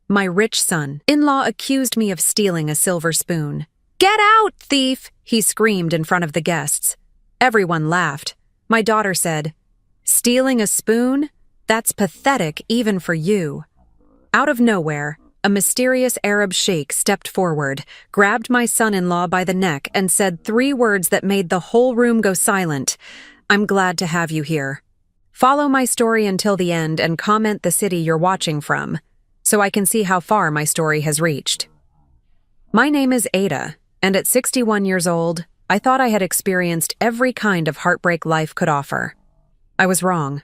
My rich son-in-law accused me of stealing a silver spoon. "Get out, thief!" he screamed in front of the guests. Everyone laughed. My daughter said, "Stealing a spoon? That's pathetic even for you." Out of nowhere, a mysterious Arab sheikh stepped forward, grabbed my son-in-law by the neck, and said 3 words that made the whole room go silent. "I'm glad to have you here. Follow my story until the end and comment the city you're watching from, so I can see how far my story has reached." My name is Ada, and at 61 years old, I thought I had experienced every kind of heartbreak life could offer. I was wrong.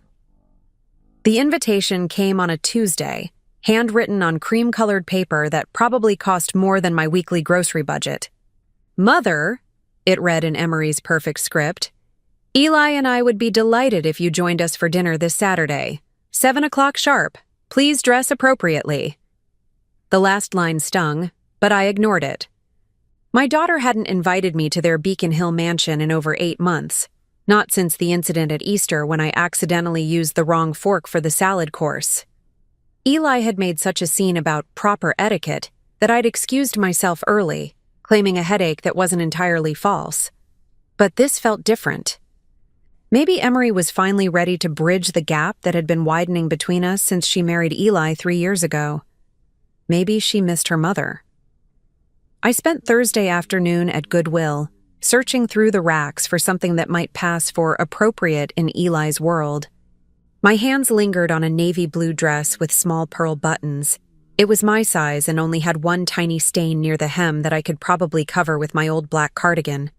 The invitation came on a Tuesday, handwritten on cream-colored paper that probably cost more than my weekly grocery budget. "Mother," it read in Emery's perfect script, "Eli and I would be delighted if you joined us for dinner this Saturday, 7 o'clock sharp. Please dress appropriately." The last line stung, but I ignored it. My daughter hadn't invited me to their Beacon Hill mansion in over 8 months, not since the incident at Easter when I accidentally used the wrong fork for the salad course. Eli had made such a scene about proper etiquette that I'd excused myself early, claiming a headache that wasn't entirely false. But this felt different. Maybe Emery was finally ready to bridge the gap that had been widening between us since she married Eli 3 years ago. Maybe she missed her mother. I spent Thursday afternoon at Goodwill, searching through the racks for something that might pass for appropriate in Eli's world. My hands lingered on a navy blue dress with small pearl buttons. It was my size and only had one tiny stain near the hem that I could probably cover with my old black cardigan.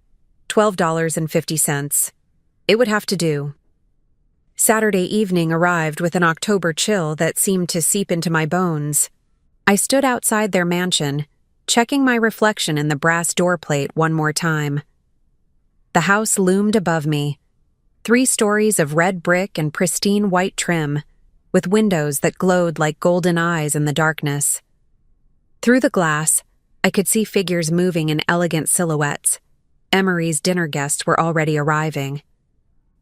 $12.50. It would have to do. Saturday evening arrived with an October chill that seemed to seep into my bones. I stood outside their mansion, checking my reflection in the brass doorplate one more time. The house loomed above me, 3 stories of red brick and pristine white trim, with windows that glowed like golden eyes in the darkness. Through the glass, I could see figures moving in elegant silhouettes. Emery's dinner guests were already arriving.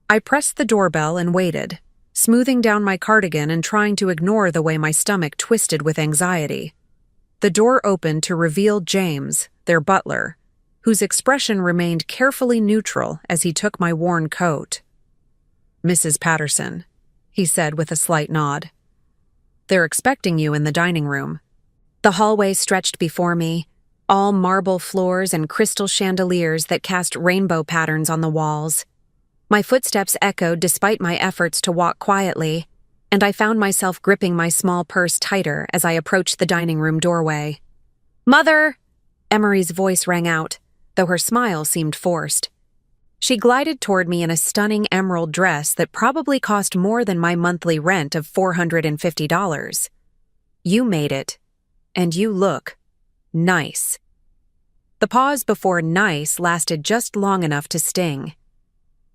I pressed the doorbell and waited, smoothing down my cardigan and trying to ignore the way my stomach twisted with anxiety. The door opened to reveal James, their butler, whose expression remained carefully neutral as he took my worn coat. "Mrs. Patterson," he said with a slight nod. "They're expecting you in the dining room." The hallway stretched before me, all marble floors and crystal chandeliers that cast rainbow patterns on the walls. My footsteps echoed despite my efforts to walk quietly, and I found myself gripping my small purse tighter as I approached the dining room doorway. "Mother!" Emery's voice rang out, though her smile seemed forced. She glided toward me in a stunning emerald dress that probably cost more than my monthly rent of $450. "You made it, and you look nice." The pause before nice lasted just long enough to sting.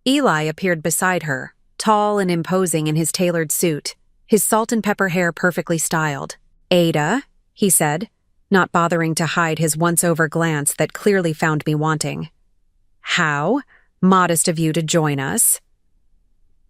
Eli appeared beside her, tall and imposing in his tailored suit, his salt and pepper hair perfectly styled. "Ada," he said, not bothering to hide his once-over glance that clearly found me wanting. "How modest of you to join us."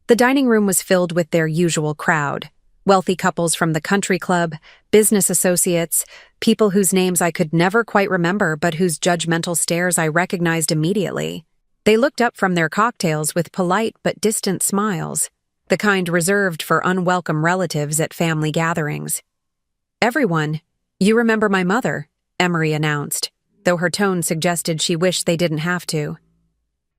The dining room was filled with their usual crowd, wealthy couples from the country club, business associates, people whose names I could never quite remember but whose judgmental stares I recognized immediately. They looked up from their cocktails with polite but distant smiles, the kind reserved for unwelcome relatives at family gatherings. "Everyone, you remember my mother," Emery announced, though her tone suggested she wished they didn't have to.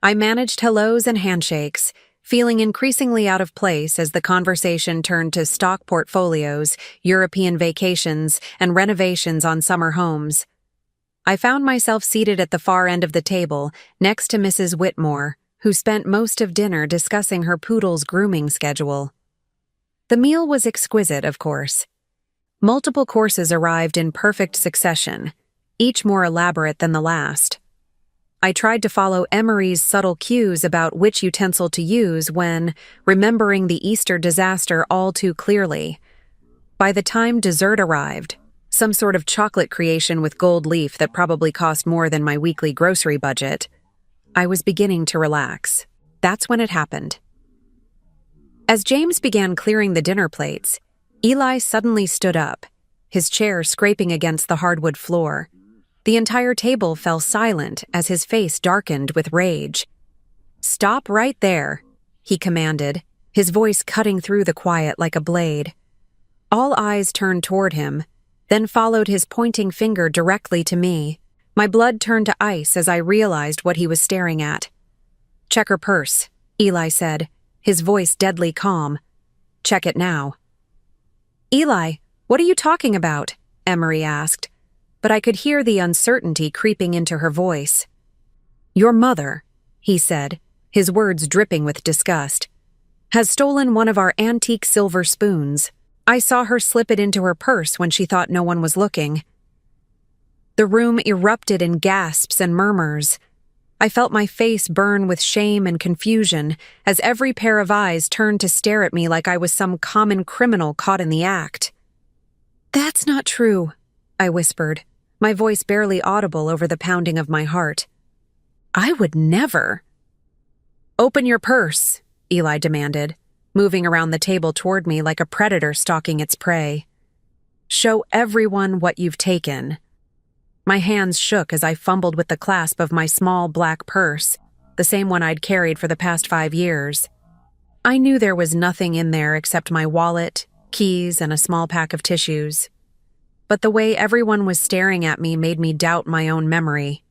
I managed hellos and handshakes, feeling increasingly out of place as the conversation turned to stock portfolios, European vacations, and renovations on summer homes. I found myself seated at the far end of the table, next to Mrs. Whitmore, who spent most of dinner discussing her poodle's grooming schedule. The meal was exquisite, of course. Multiple courses arrived in perfect succession, each more elaborate than the last. I tried to follow Emery's subtle cues about which utensil to use when, remembering the Easter disaster all too clearly. By the time dessert arrived, some sort of chocolate creation with gold leaf that probably cost more than my weekly grocery budget, I was beginning to relax. That's when it happened. As James began clearing the dinner plates, Eli suddenly stood up, his chair scraping against the hardwood floor. The entire table fell silent as his face darkened with rage. "Stop right there," he commanded, his voice cutting through the quiet like a blade. All eyes turned toward him, then followed his pointing finger directly to me. My blood turned to ice as I realized what he was staring at. "Check her purse," Eli said, his voice deadly calm. "Check it now." "Eli, what are you talking about?" Emery asked, but I could hear the uncertainty creeping into her voice. "Your mother," he said, his words dripping with disgust, "has stolen one of our antique silver spoons. I saw her slip it into her purse when she thought no one was looking." The room erupted in gasps and murmurs. I felt my face burn with shame and confusion as every pair of eyes turned to stare at me like I was some common criminal caught in the act. "That's not true," I whispered, my voice barely audible over the pounding of my heart. "I would never." "Open your purse," Eli demanded, moving around the table toward me like a predator stalking its prey. "Show everyone what you've taken." My hands shook as I fumbled with the clasp of my small black purse, the same one I'd carried for the past 5 years. I knew there was nothing in there except my wallet, keys, and a small pack of tissues. But the way everyone was staring at me made me doubt my own memory.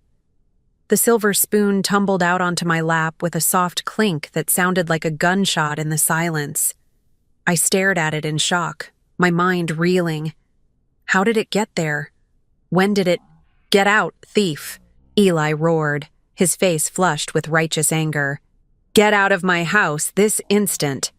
The silver spoon tumbled out onto my lap with a soft clink that sounded like a gunshot in the silence. I stared at it in shock, my mind reeling. How did it get there? When did it— "Get out, thief!" Eli roared, his face flushed with righteous anger. "Get out of my house this instant!"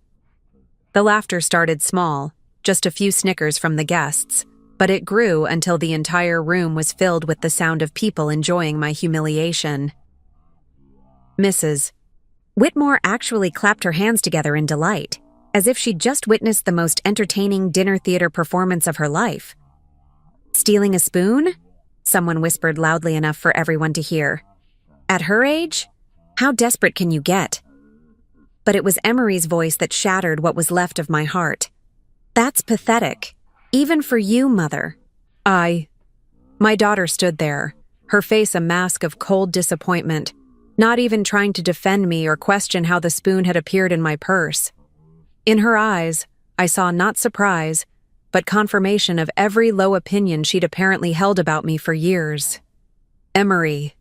The laughter started small, just a few snickers from the guests, but it grew until the entire room was filled with the sound of people enjoying my humiliation. Mrs. Whitmore actually clapped her hands together in delight, as if she'd just witnessed the most entertaining dinner theater performance of her life. "Stealing a spoon?" Someone whispered loudly enough for everyone to hear. "At her age? How desperate can you get?" But it was Emery's voice that shattered what was left of my heart. "That's pathetic. Even for you, Mother." My daughter stood there, her face a mask of cold disappointment, not even trying to defend me or question how the spoon had appeared in my purse. In her eyes, I saw not surprise, but confirmation of every low opinion she'd apparently held about me for years. "Emery,"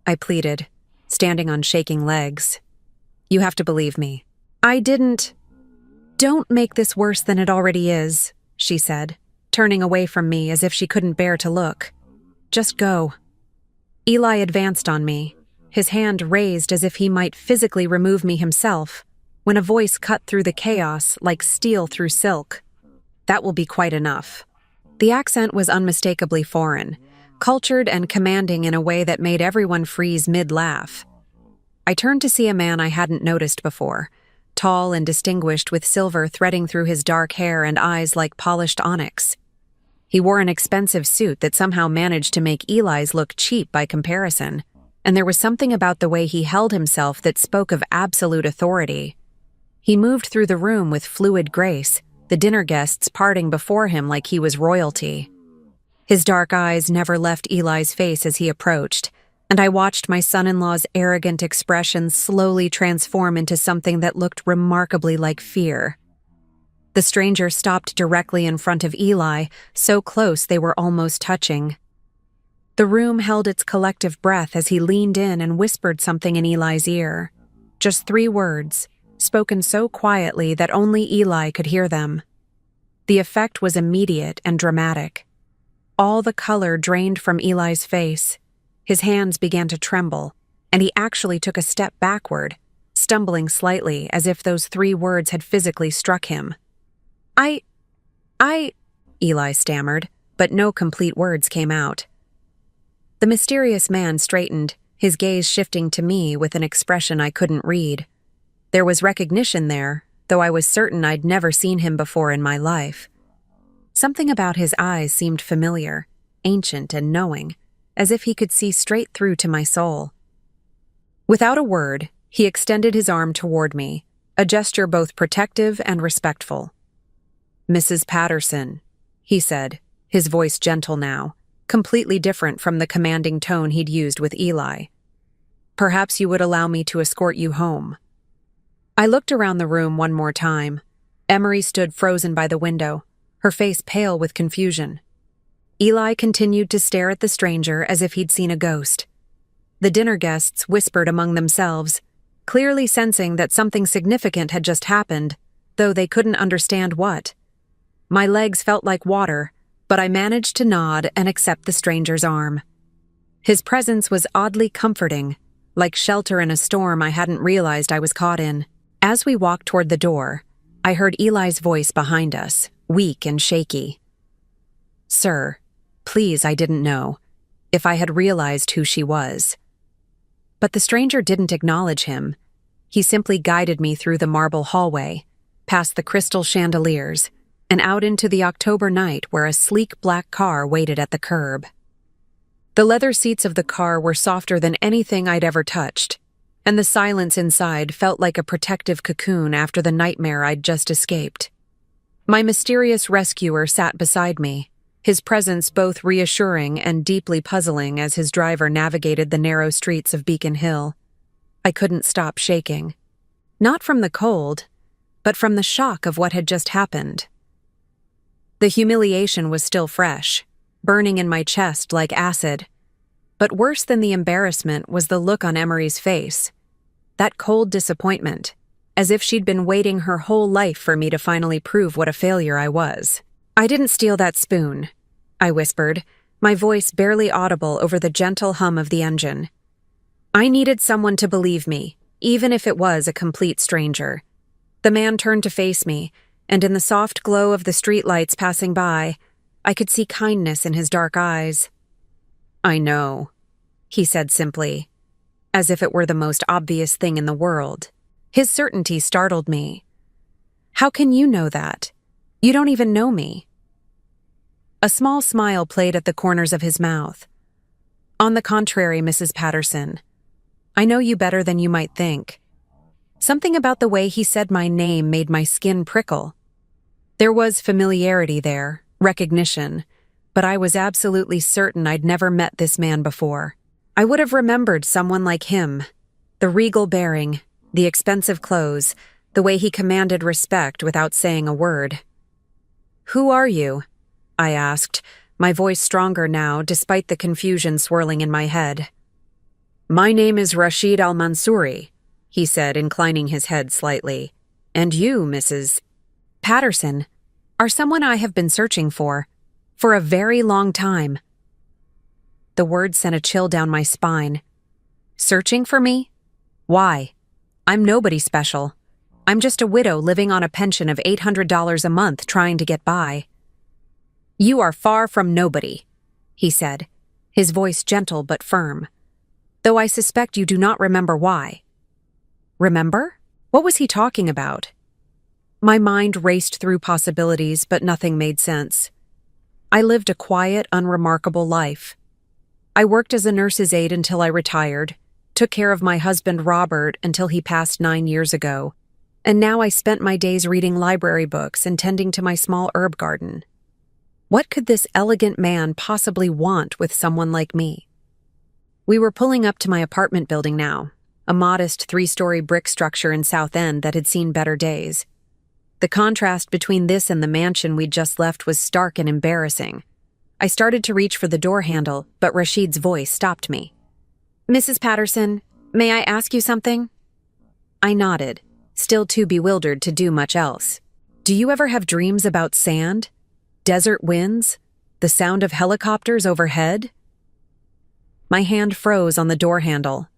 I pleaded, standing on shaking legs. "You have to believe me. I didn't—" "Don't make this worse than it already is," she said, turning away from me as if she couldn't bear to look. "Just go." Eli advanced on me, his hand raised as if he might physically remove me himself, when a voice cut through the chaos like steel through silk. "That will be quite enough." The accent was unmistakably foreign, cultured and commanding in a way that made everyone freeze mid-laugh. I turned to see a man I hadn't noticed before, tall and distinguished with silver threading through his dark hair and eyes like polished onyx. He wore an expensive suit that somehow managed to make Eli's look cheap by comparison, and there was something about the way he held himself that spoke of absolute authority. He moved through the room with fluid grace, the dinner guests parting before him like he was royalty. His dark eyes never left Eli's face as he approached, and I watched my son-in-law's arrogant expression slowly transform into something that looked remarkably like fear. The stranger stopped directly in front of Eli, so close they were almost touching. The room held its collective breath as he leaned in and whispered something in Eli's ear. Just 3 words, spoken so quietly that only Eli could hear them. The effect was immediate and dramatic. All the color drained from Eli's face. His hands began to tremble, and he actually took a step backward, stumbling slightly as if those 3 words had physically struck him. I, Eli stammered, but no complete words came out. The mysterious man straightened, his gaze shifting to me with an expression I couldn't read. There was recognition there, though I was certain I'd never seen him before in my life. Something about his eyes seemed familiar, ancient and knowing, as if he could see straight through to my soul. Without a word, he extended his arm toward me, a gesture both protective and respectful. "Mrs. Patterson," he said, his voice gentle now, completely different from the commanding tone he'd used with Eli. "Perhaps you would allow me to escort you home." I looked around the room one more time. Emery stood frozen by the window, her face pale with confusion. Eli continued to stare at the stranger as if he'd seen a ghost. The dinner guests whispered among themselves, clearly sensing that something significant had just happened, though they couldn't understand what. My legs felt like water, but I managed to nod and accept the stranger's arm. His presence was oddly comforting, like shelter in a storm I hadn't realized I was caught in. As we walked toward the door, I heard Eli's voice behind us, weak and shaky. "Sir, please, I didn't know. If I had realized who she was." But the stranger didn't acknowledge him. He simply guided me through the marble hallway, past the crystal chandeliers, and out into the October night where a sleek black car waited at the curb. The leather seats of the car were softer than anything I'd ever touched, and the silence inside felt like a protective cocoon after the nightmare I'd just escaped. My mysterious rescuer sat beside me, his presence both reassuring and deeply puzzling as his driver navigated the narrow streets of Beacon Hill. I couldn't stop shaking. Not from the cold, but from the shock of what had just happened. The humiliation was still fresh, burning in my chest like acid. But worse than the embarrassment was the look on Emery's face. That cold disappointment, as if she'd been waiting her whole life for me to finally prove what a failure I was. "I didn't steal that spoon," I whispered, my voice barely audible over the gentle hum of the engine. I needed someone to believe me, even if it was a complete stranger. The man turned to face me, and in the soft glow of the streetlights passing by, I could see kindness in his dark eyes. "I know," he said simply, as if it were the most obvious thing in the world. His certainty startled me. "How can you know that? You don't even know me." A small smile played at the corners of his mouth. "On the contrary, Mrs. Patterson, I know you better than you might think." Something about the way he said my name made my skin prickle. There was familiarity there, recognition, but I was absolutely certain I'd never met this man before. I would have remembered someone like him, the regal bearing, the expensive clothes, the way he commanded respect without saying a word. "Who are you?" I asked, my voice stronger now despite the confusion swirling in my head. "My name is Rashid Al-Mansouri," he said, inclining his head slightly. "And you, Mrs. Patterson, are someone I have been searching for a very long time." The words sent a chill down my spine. "Searching for me? Why? I'm nobody special. I'm just a widow living on a pension of $800 a month trying to get by." "You are far from nobody," he said, his voice gentle but firm. "Though I suspect you do not remember why." Remember? What was he talking about? My mind raced through possibilities, but nothing made sense. I lived a quiet, unremarkable life. I worked as a nurse's aide until I retired, took care of my husband Robert until he passed 9 years ago, and now I spent my days reading library books and tending to my small herb garden. What could this elegant man possibly want with someone like me? We were pulling up to my apartment building now, a modest 3-story brick structure in South End that had seen better days. The contrast between this and the mansion we'd just left was stark and embarrassing. I started to reach for the door handle, but Rashid's voice stopped me. "Mrs. Patterson, may I ask you something?" I nodded, still too bewildered to do much else. "Do you ever have dreams about sand? Desert winds? The sound of helicopters overhead?" My hand froze on the door handle.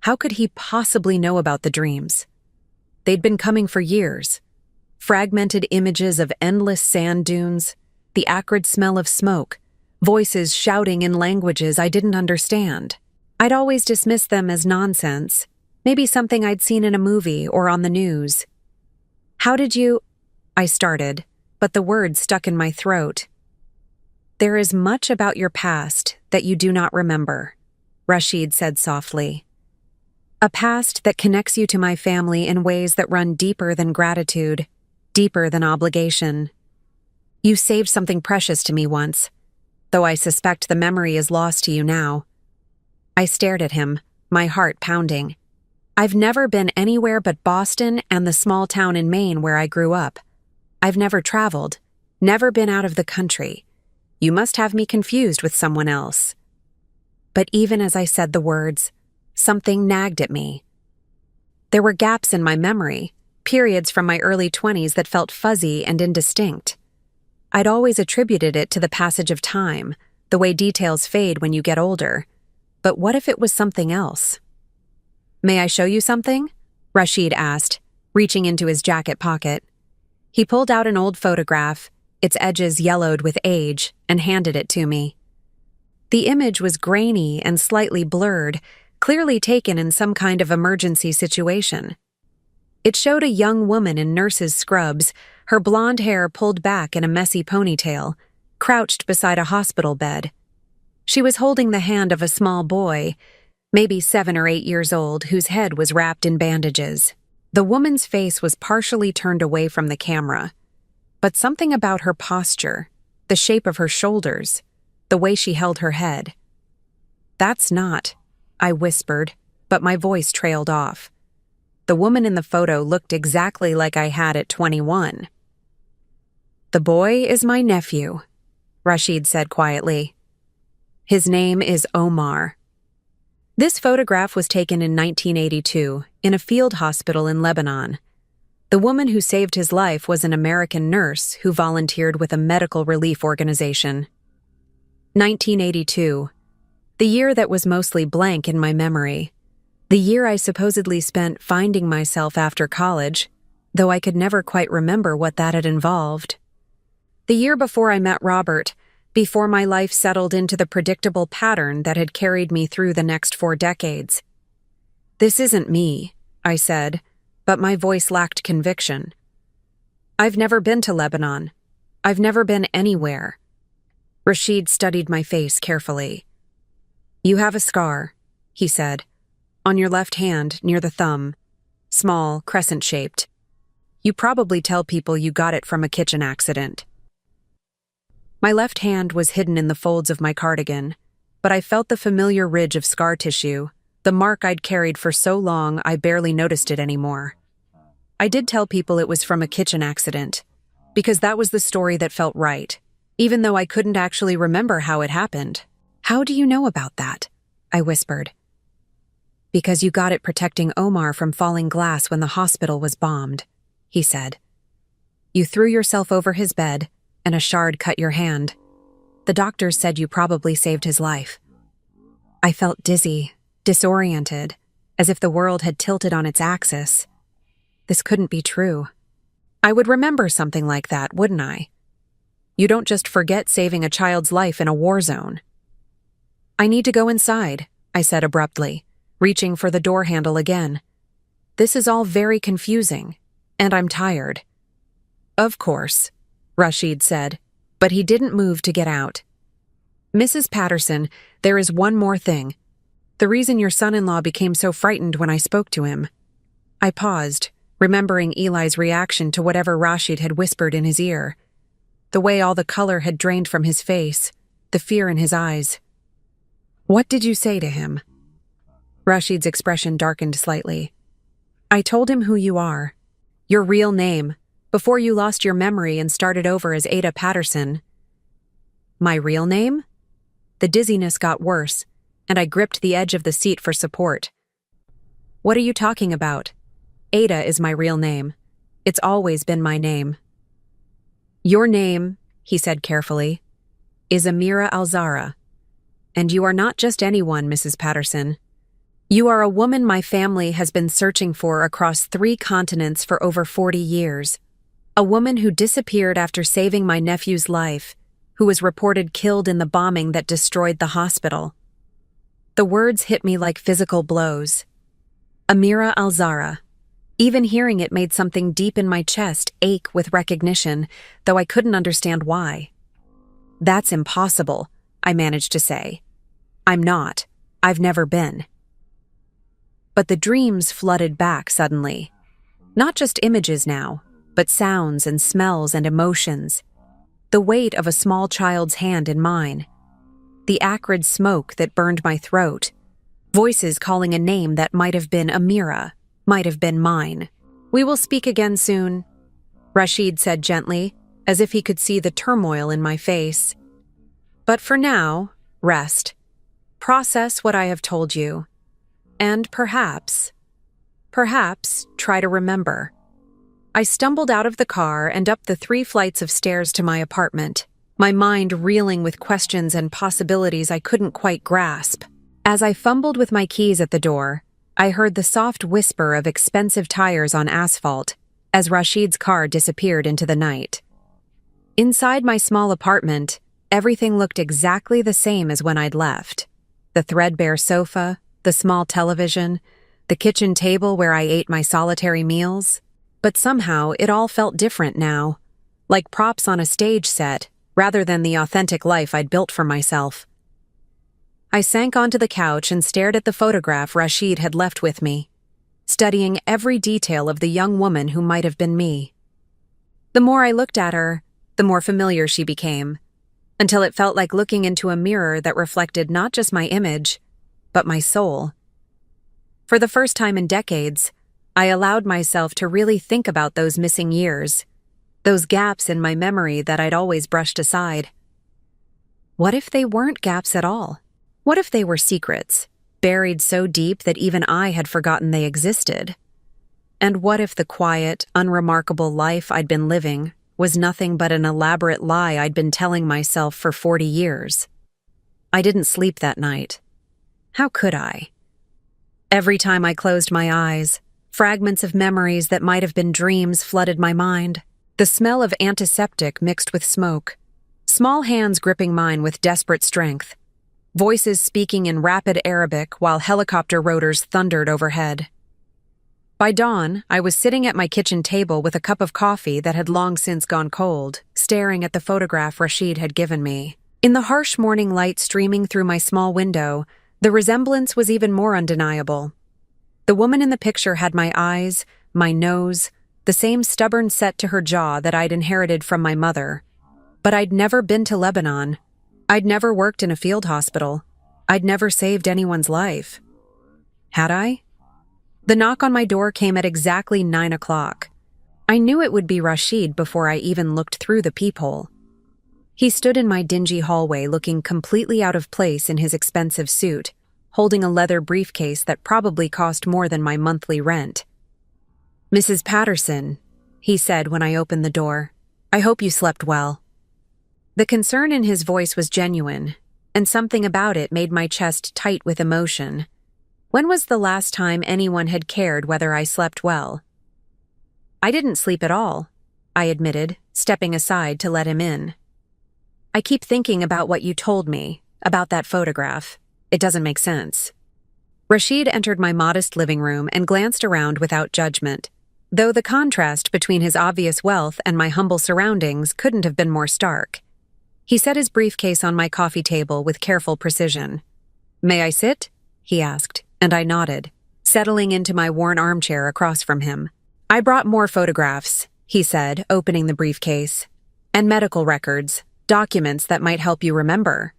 How could he possibly know about the dreams? They'd been coming for years. Fragmented images of endless sand dunes, the acrid smell of smoke, voices shouting in languages I didn't understand. I'd always dismissed them as nonsense, maybe something I'd seen in a movie or on the news. "How did you—" I started, but the words stuck in my throat. "There is much about your past that you do not remember," Rashid said softly. "A past that connects you to my family in ways that run deeper than gratitude, deeper than obligation." You saved something precious to me once, though I suspect the memory is lost to you now. I stared at him, my heart pounding. I've never been anywhere but Boston and the small town in Maine where I grew up. I've never traveled, never been out of the country. You must have me confused with someone else. But even as I said the words, something nagged at me. There were gaps in my memory, periods from my early 20s that felt fuzzy and indistinct. I'd always attributed it to the passage of time, the way details fade when you get older. But what if it was something else? May I show you something? Rashid asked, reaching into his jacket pocket. He pulled out an old photograph, its edges yellowed with age, and handed it to me. The image was grainy and slightly blurred, clearly taken in some kind of emergency situation. It showed a young woman in nurse's scrubs, her blonde hair pulled back in a messy ponytail, crouched beside a hospital bed. She was holding the hand of a small boy, maybe 7 or 8 years old, whose head was wrapped in bandages. The woman's face was partially turned away from the camera, but something about her posture, the shape of her shoulders, the way she held her head. "That's not," I whispered, but my voice trailed off. The woman in the photo looked exactly like I had at 21. "The boy is my nephew," Rashid said quietly. "His name is Omar." This photograph was taken in 1982 in a field hospital in Lebanon. The woman who saved his life was an American nurse who volunteered with a medical relief organization. 1982, the year that was mostly blank in my memory. The year I supposedly spent finding myself after college, though I could never quite remember what that had involved. The year before I met Robert, before my life settled into the predictable pattern that had carried me through the next 4 decades. "This isn't me," I said, but my voice lacked conviction. "I've never been to Lebanon. I've never been anywhere." Rashid studied my face carefully. "You have a scar," he said, "on your left hand near the thumb, small, crescent-shaped. You probably tell people you got it from a kitchen accident." My left hand was hidden in the folds of my cardigan, but I felt the familiar ridge of scar tissue, the mark I'd carried for so long I barely noticed it anymore. I did tell people it was from a kitchen accident, because that was the story that felt right, even though I couldn't actually remember how it happened. "How do you know about that?" I whispered. "Because you got it protecting Omar from falling glass when the hospital was bombed," he said. "You threw yourself over his bed, and a shard cut your hand. The doctors said you probably saved his life." I felt dizzy, disoriented, as if the world had tilted on its axis. This couldn't be true. I would remember something like that, wouldn't I? You don't just forget saving a child's life in a war zone. "I need to go inside," I said abruptly, reaching for the door handle again. "This is all very confusing, and I'm tired." "Of course," Rashid said, but he didn't move to get out. "Mrs. Patterson, there is one more thing. The reason your son-in-law became so frightened when I spoke to him." I paused, remembering Eli's reaction to whatever Rashid had whispered in his ear. The way all the color had drained from his face, the fear in his eyes. "What did you say to him?" Rashid's expression darkened slightly. "I told him who you are. Your real name, before you lost your memory and started over as Ada Patterson." "My real name?" The dizziness got worse, and I gripped the edge of the seat for support. "What are you talking about? Ada is my real name. It's always been my name." "Your name," he said carefully, "is Amira Alzara. And you are not just anyone, Mrs. Patterson. You are a woman my family has been searching for across 3 continents for over 40 years. A woman who disappeared after saving my nephew's life, who was reported killed in the bombing that destroyed the hospital." The words hit me like physical blows. Amira Alzara. Even hearing it made something deep in my chest ache with recognition, though I couldn't understand why. "That's impossible," I managed to say. "I'm not. I've never been." But the dreams flooded back suddenly. Not just images now, but sounds and smells and emotions. the weight of a small child's hand in mine, the acrid smoke that burned my throat, voices calling a name that might have been Amira, might have been mine. "We will speak again soon," Rashid said gently, as if he could see the turmoil in my face. "But for now, rest. Process what I have told you. And perhaps try to remember." I stumbled out of the car and up the 3 flights of stairs to my apartment, my mind reeling with questions and possibilities I couldn't quite grasp. As I fumbled with my keys at the door, I heard the soft whisper of expensive tires on asphalt as Rashid's car disappeared into the night. Inside my small apartment, everything looked exactly the same as when I'd left. The threadbare sofa, the small television, the kitchen table where I ate my solitary meals. But somehow it all felt different now, like props on a stage set rather than the authentic life I'd built for myself. I sank onto the couch and stared at the photograph Rashid had left with me, studying every detail of the young woman who might have been me. The more I looked at her, the more familiar she became, until it felt like looking into a mirror that reflected not just my image, but my soul. For the first time in decades, I allowed myself to really think about those missing years, those gaps in my memory that I'd always brushed aside. What if they weren't gaps at all? What if they were secrets, buried so deep that even I had forgotten they existed? And what if the quiet, unremarkable life I'd been living was nothing but an elaborate lie I'd been telling myself for 40 years? I didn't sleep that night. How could I? Every time I closed my eyes, fragments of memories that might have been dreams flooded my mind. The smell of antiseptic mixed with smoke. Small hands gripping mine with desperate strength. Voices speaking in rapid Arabic while helicopter rotors thundered overhead. By dawn, I was sitting at my kitchen table with a cup of coffee that had long since gone cold, staring at the photograph Rashid had given me. In the harsh morning light streaming through my small window, the resemblance was even more undeniable. The woman in the picture had my eyes, my nose, the same stubborn set to her jaw that I'd inherited from my mother. But I'd never been to Lebanon. I'd never worked in a field hospital. I'd never saved anyone's life. Had I? The knock on my door came at exactly 9 o'clock. I knew it would be Rashid before I even looked through the peephole. He stood in my dingy hallway looking completely out of place in his expensive suit, holding a leather briefcase that probably cost more than my monthly rent. "Mrs. Patterson," he said when I opened the door, "I hope you slept well." The concern in his voice was genuine, and something about it made my chest tight with emotion. When was the last time anyone had cared whether I slept well? "I didn't sleep at all," I admitted, stepping aside to let him in. "I keep thinking about what you told me, about that photograph. It doesn't make sense." Rashid entered my modest living room and glanced around without judgment, though the contrast between his obvious wealth and my humble surroundings couldn't have been more stark. He set his briefcase on my coffee table with careful precision. "May I sit?" he asked, and I nodded, settling into my worn armchair across from him. "I brought more photographs," he said, opening the briefcase, "and medical records, documents that might help you remember."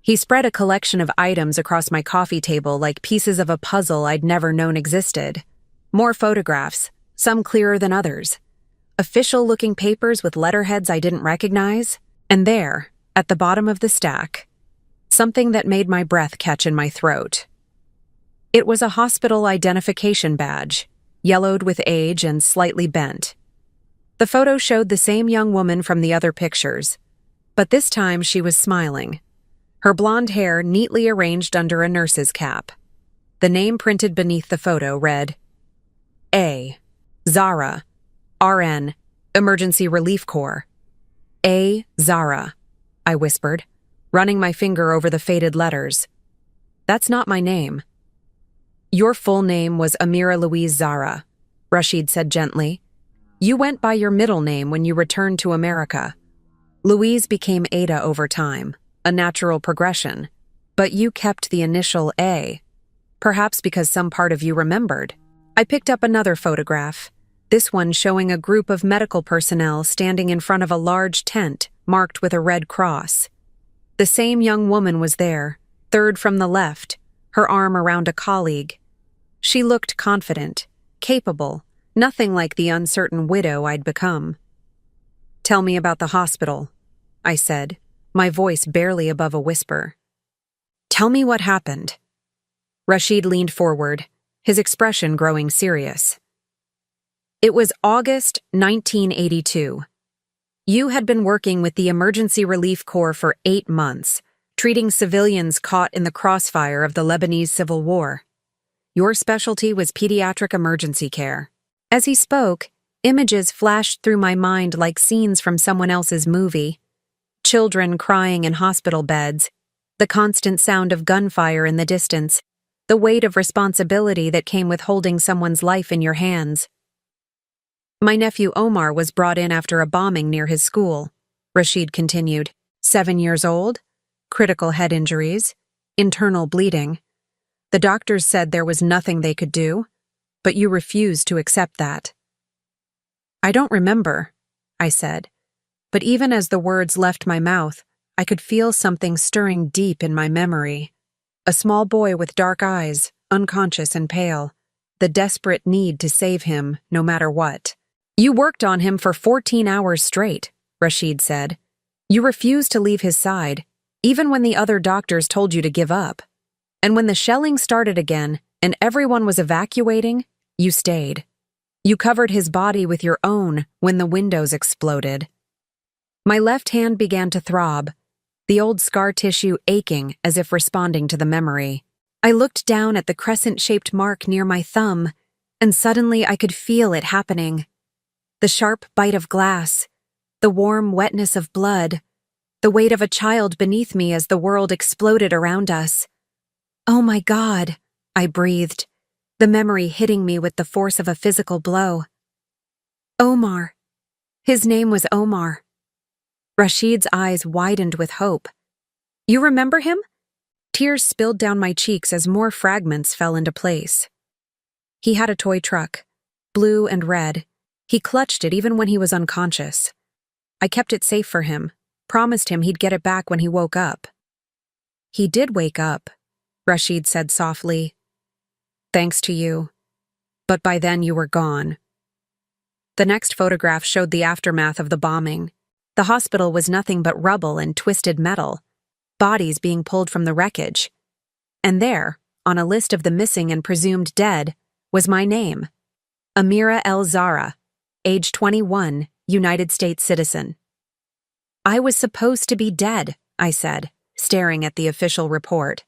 He spread a collection of items across my coffee table like pieces of a puzzle I'd never known existed. More photographs, some clearer than others. Official-looking papers with letterheads I didn't recognize. And there, at the bottom of the stack, something that made my breath catch in my throat. It was a hospital identification badge, yellowed with age and slightly bent. The photo showed the same young woman from the other pictures, but this time she was smiling. Her blonde hair neatly arranged under a nurse's cap. The name printed beneath the photo read, A. Zara, RN, Emergency Relief Corps. A. Zara, I whispered, running my finger over the faded letters. "That's not my name." "Your full name was Amira Louise Zara," Rashid said gently. "You went by your middle name when you returned to America. Louise became Ada over time, a natural progression, but you kept the initial A, perhaps because some part of you remembered." I picked up another photograph, this one showing a group of medical personnel standing in front of a large tent marked with a red cross. The same young woman was there, third from the left, her arm around a colleague. She looked confident, capable, nothing like the uncertain widow I'd become. "Tell me about the hospital," I said, my voice barely above a whisper. "Tell me what happened." Rashid leaned forward, his expression growing serious. "It was August 1982. You had been working with the Emergency Relief Corps for 8 months, treating civilians caught in the crossfire of the Lebanese Civil War. Your specialty was pediatric emergency care." As he spoke, images flashed through my mind like scenes from someone else's movie. Children crying in hospital beds, the constant sound of gunfire in the distance, the weight of responsibility that came with holding someone's life in your hands. "My nephew Omar was brought in after a bombing near his school," Rashid continued. 7 years old, critical head injuries, internal bleeding. The doctors said there was nothing they could do, but you refused to accept that." "I don't remember," I said, but even as the words left my mouth, I could feel something stirring deep in my memory. A small boy with dark eyes, unconscious and pale, the desperate need to save him no matter what. "You worked on him for 14 hours straight," Rashid said. "You refused to leave his side, even when the other doctors told you to give up. And when the shelling started again and everyone was evacuating, you stayed. You covered his body with your own when the windows exploded." My left hand began to throb, the old scar tissue aching as if responding to the memory. I looked down at the crescent-shaped mark near my thumb, and suddenly I could feel it happening. The sharp bite of glass, the warm wetness of blood, the weight of a child beneath me as the world exploded around us. "Oh my God," I breathed, the memory hitting me with the force of a physical blow. "Omar." His name was Omar. Rashid's eyes widened with hope. "You remember him?" Tears spilled down my cheeks as more fragments fell into place. "He had a toy truck, blue and red. He clutched it even when he was unconscious. I kept it safe for him, promised him he'd get it back when he woke up." "He did wake up," Rashid said softly. "Thanks to you. But by then you were gone." The next photograph showed the aftermath of the bombing. The hospital was nothing but rubble and twisted metal, bodies being pulled from the wreckage. And there, on a list of the missing and presumed dead, was my name. Amira El Zahra, age 21, United States citizen. "I was supposed to be dead," I said, staring at the official report.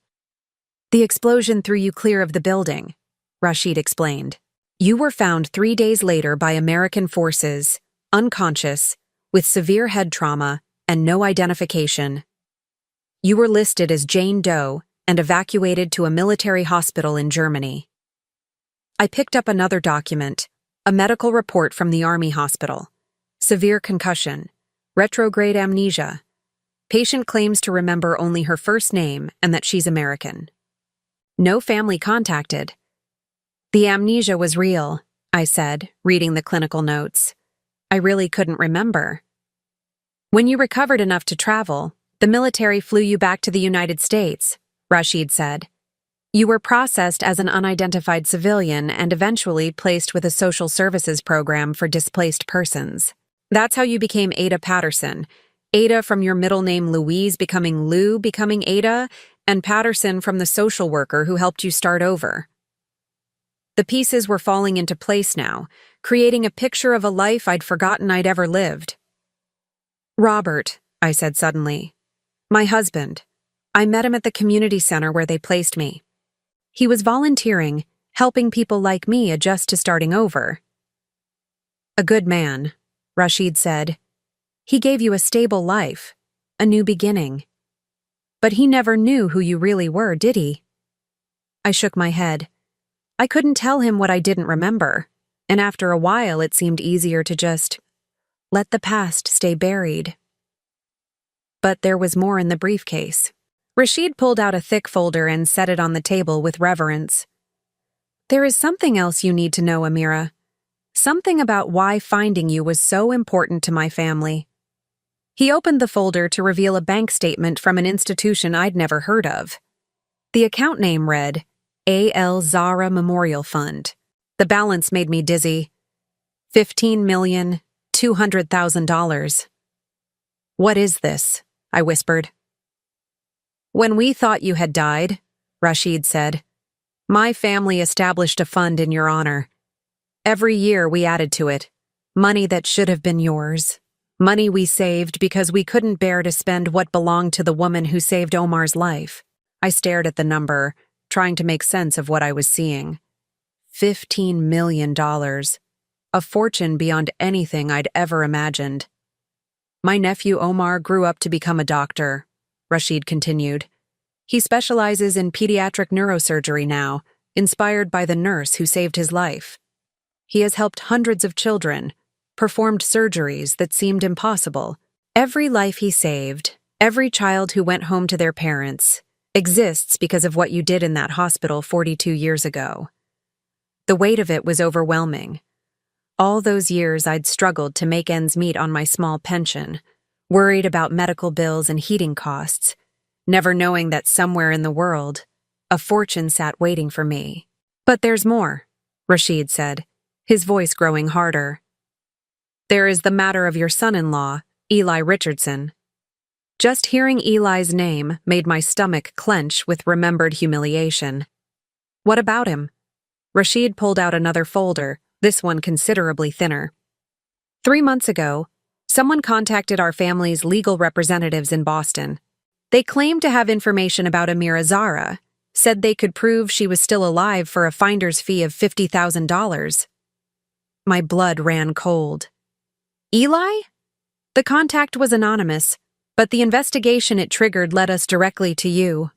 "The explosion threw you clear of the building," Rashid explained. "You were found 3 days later by American forces, unconscious, with severe head trauma and no identification. You were listed as Jane Doe and evacuated to a military hospital in Germany." I picked up another document, a medical report from the Army hospital. Severe concussion, retrograde amnesia. Patient claims to remember only her first name and that she's American. No family contacted. "The amnesia was real," I said, reading the clinical notes. "I really couldn't remember." "When you recovered enough to travel, the military flew you back to the United States," Rashid said. "You were processed as an unidentified civilian and eventually placed with a social services program for displaced persons. That's how you became Ada Patterson. Ada from your middle name Louise becoming Lou becoming Ada, and Patterson from the social worker who helped you start over." The pieces were falling into place now, creating a picture of a life I'd forgotten I'd ever lived. "Robert," I said suddenly. "My husband. I met him at the community center where they placed me. He was volunteering, helping people like me adjust to starting over." "A good man," Rashid said. "He gave you a stable life, a new beginning. But he never knew who you really were, did he?" I shook my head. I couldn't tell him what I didn't remember, and after a while it seemed easier to just let the past stay buried. But there was more in the briefcase. Rashid pulled out a thick folder and set it on the table with reverence. "There is something else you need to know, Amira. Something about why finding you was so important to my family. He opened the folder to reveal a bank statement from an institution I'd never heard of. The account name read, A.L. Zara Memorial Fund. The balance made me dizzy. $15,200,000. What is this? I whispered. When we thought you had died, Rashid said, my family established a fund in your honor. Every year we added to it, money that should have been yours. Money we saved because we couldn't bear to spend what belonged to the woman who saved Omar's life. I stared at the number, trying to make sense of what I was seeing. $15 million. A fortune beyond anything I'd ever imagined. My nephew Omar grew up to become a doctor, Rashid continued. He specializes in pediatric neurosurgery now, inspired by the nurse who saved his life. He has helped hundreds of children, performed surgeries that seemed impossible. Every life he saved, every child who went home to their parents, exists because of what you did in that hospital 42 years ago. The weight of it was overwhelming. All those years I'd struggled to make ends meet on my small pension, worried about medical bills and heating costs, never knowing that somewhere in the world, a fortune sat waiting for me. But there's more, Rashid said, his voice growing harder. There is the matter of your son-in-law, Eli Richardson. Just hearing Eli's name made my stomach clench with remembered humiliation. What about him? Rashid pulled out another folder, this one considerably thinner. 3 months ago, someone contacted our family's legal representatives in Boston. They claimed to have information about Amira Zara, said they could prove she was still alive for a finder's fee of $50,000. My blood ran cold. Eli? The contact was anonymous, but the investigation it triggered led us directly to you.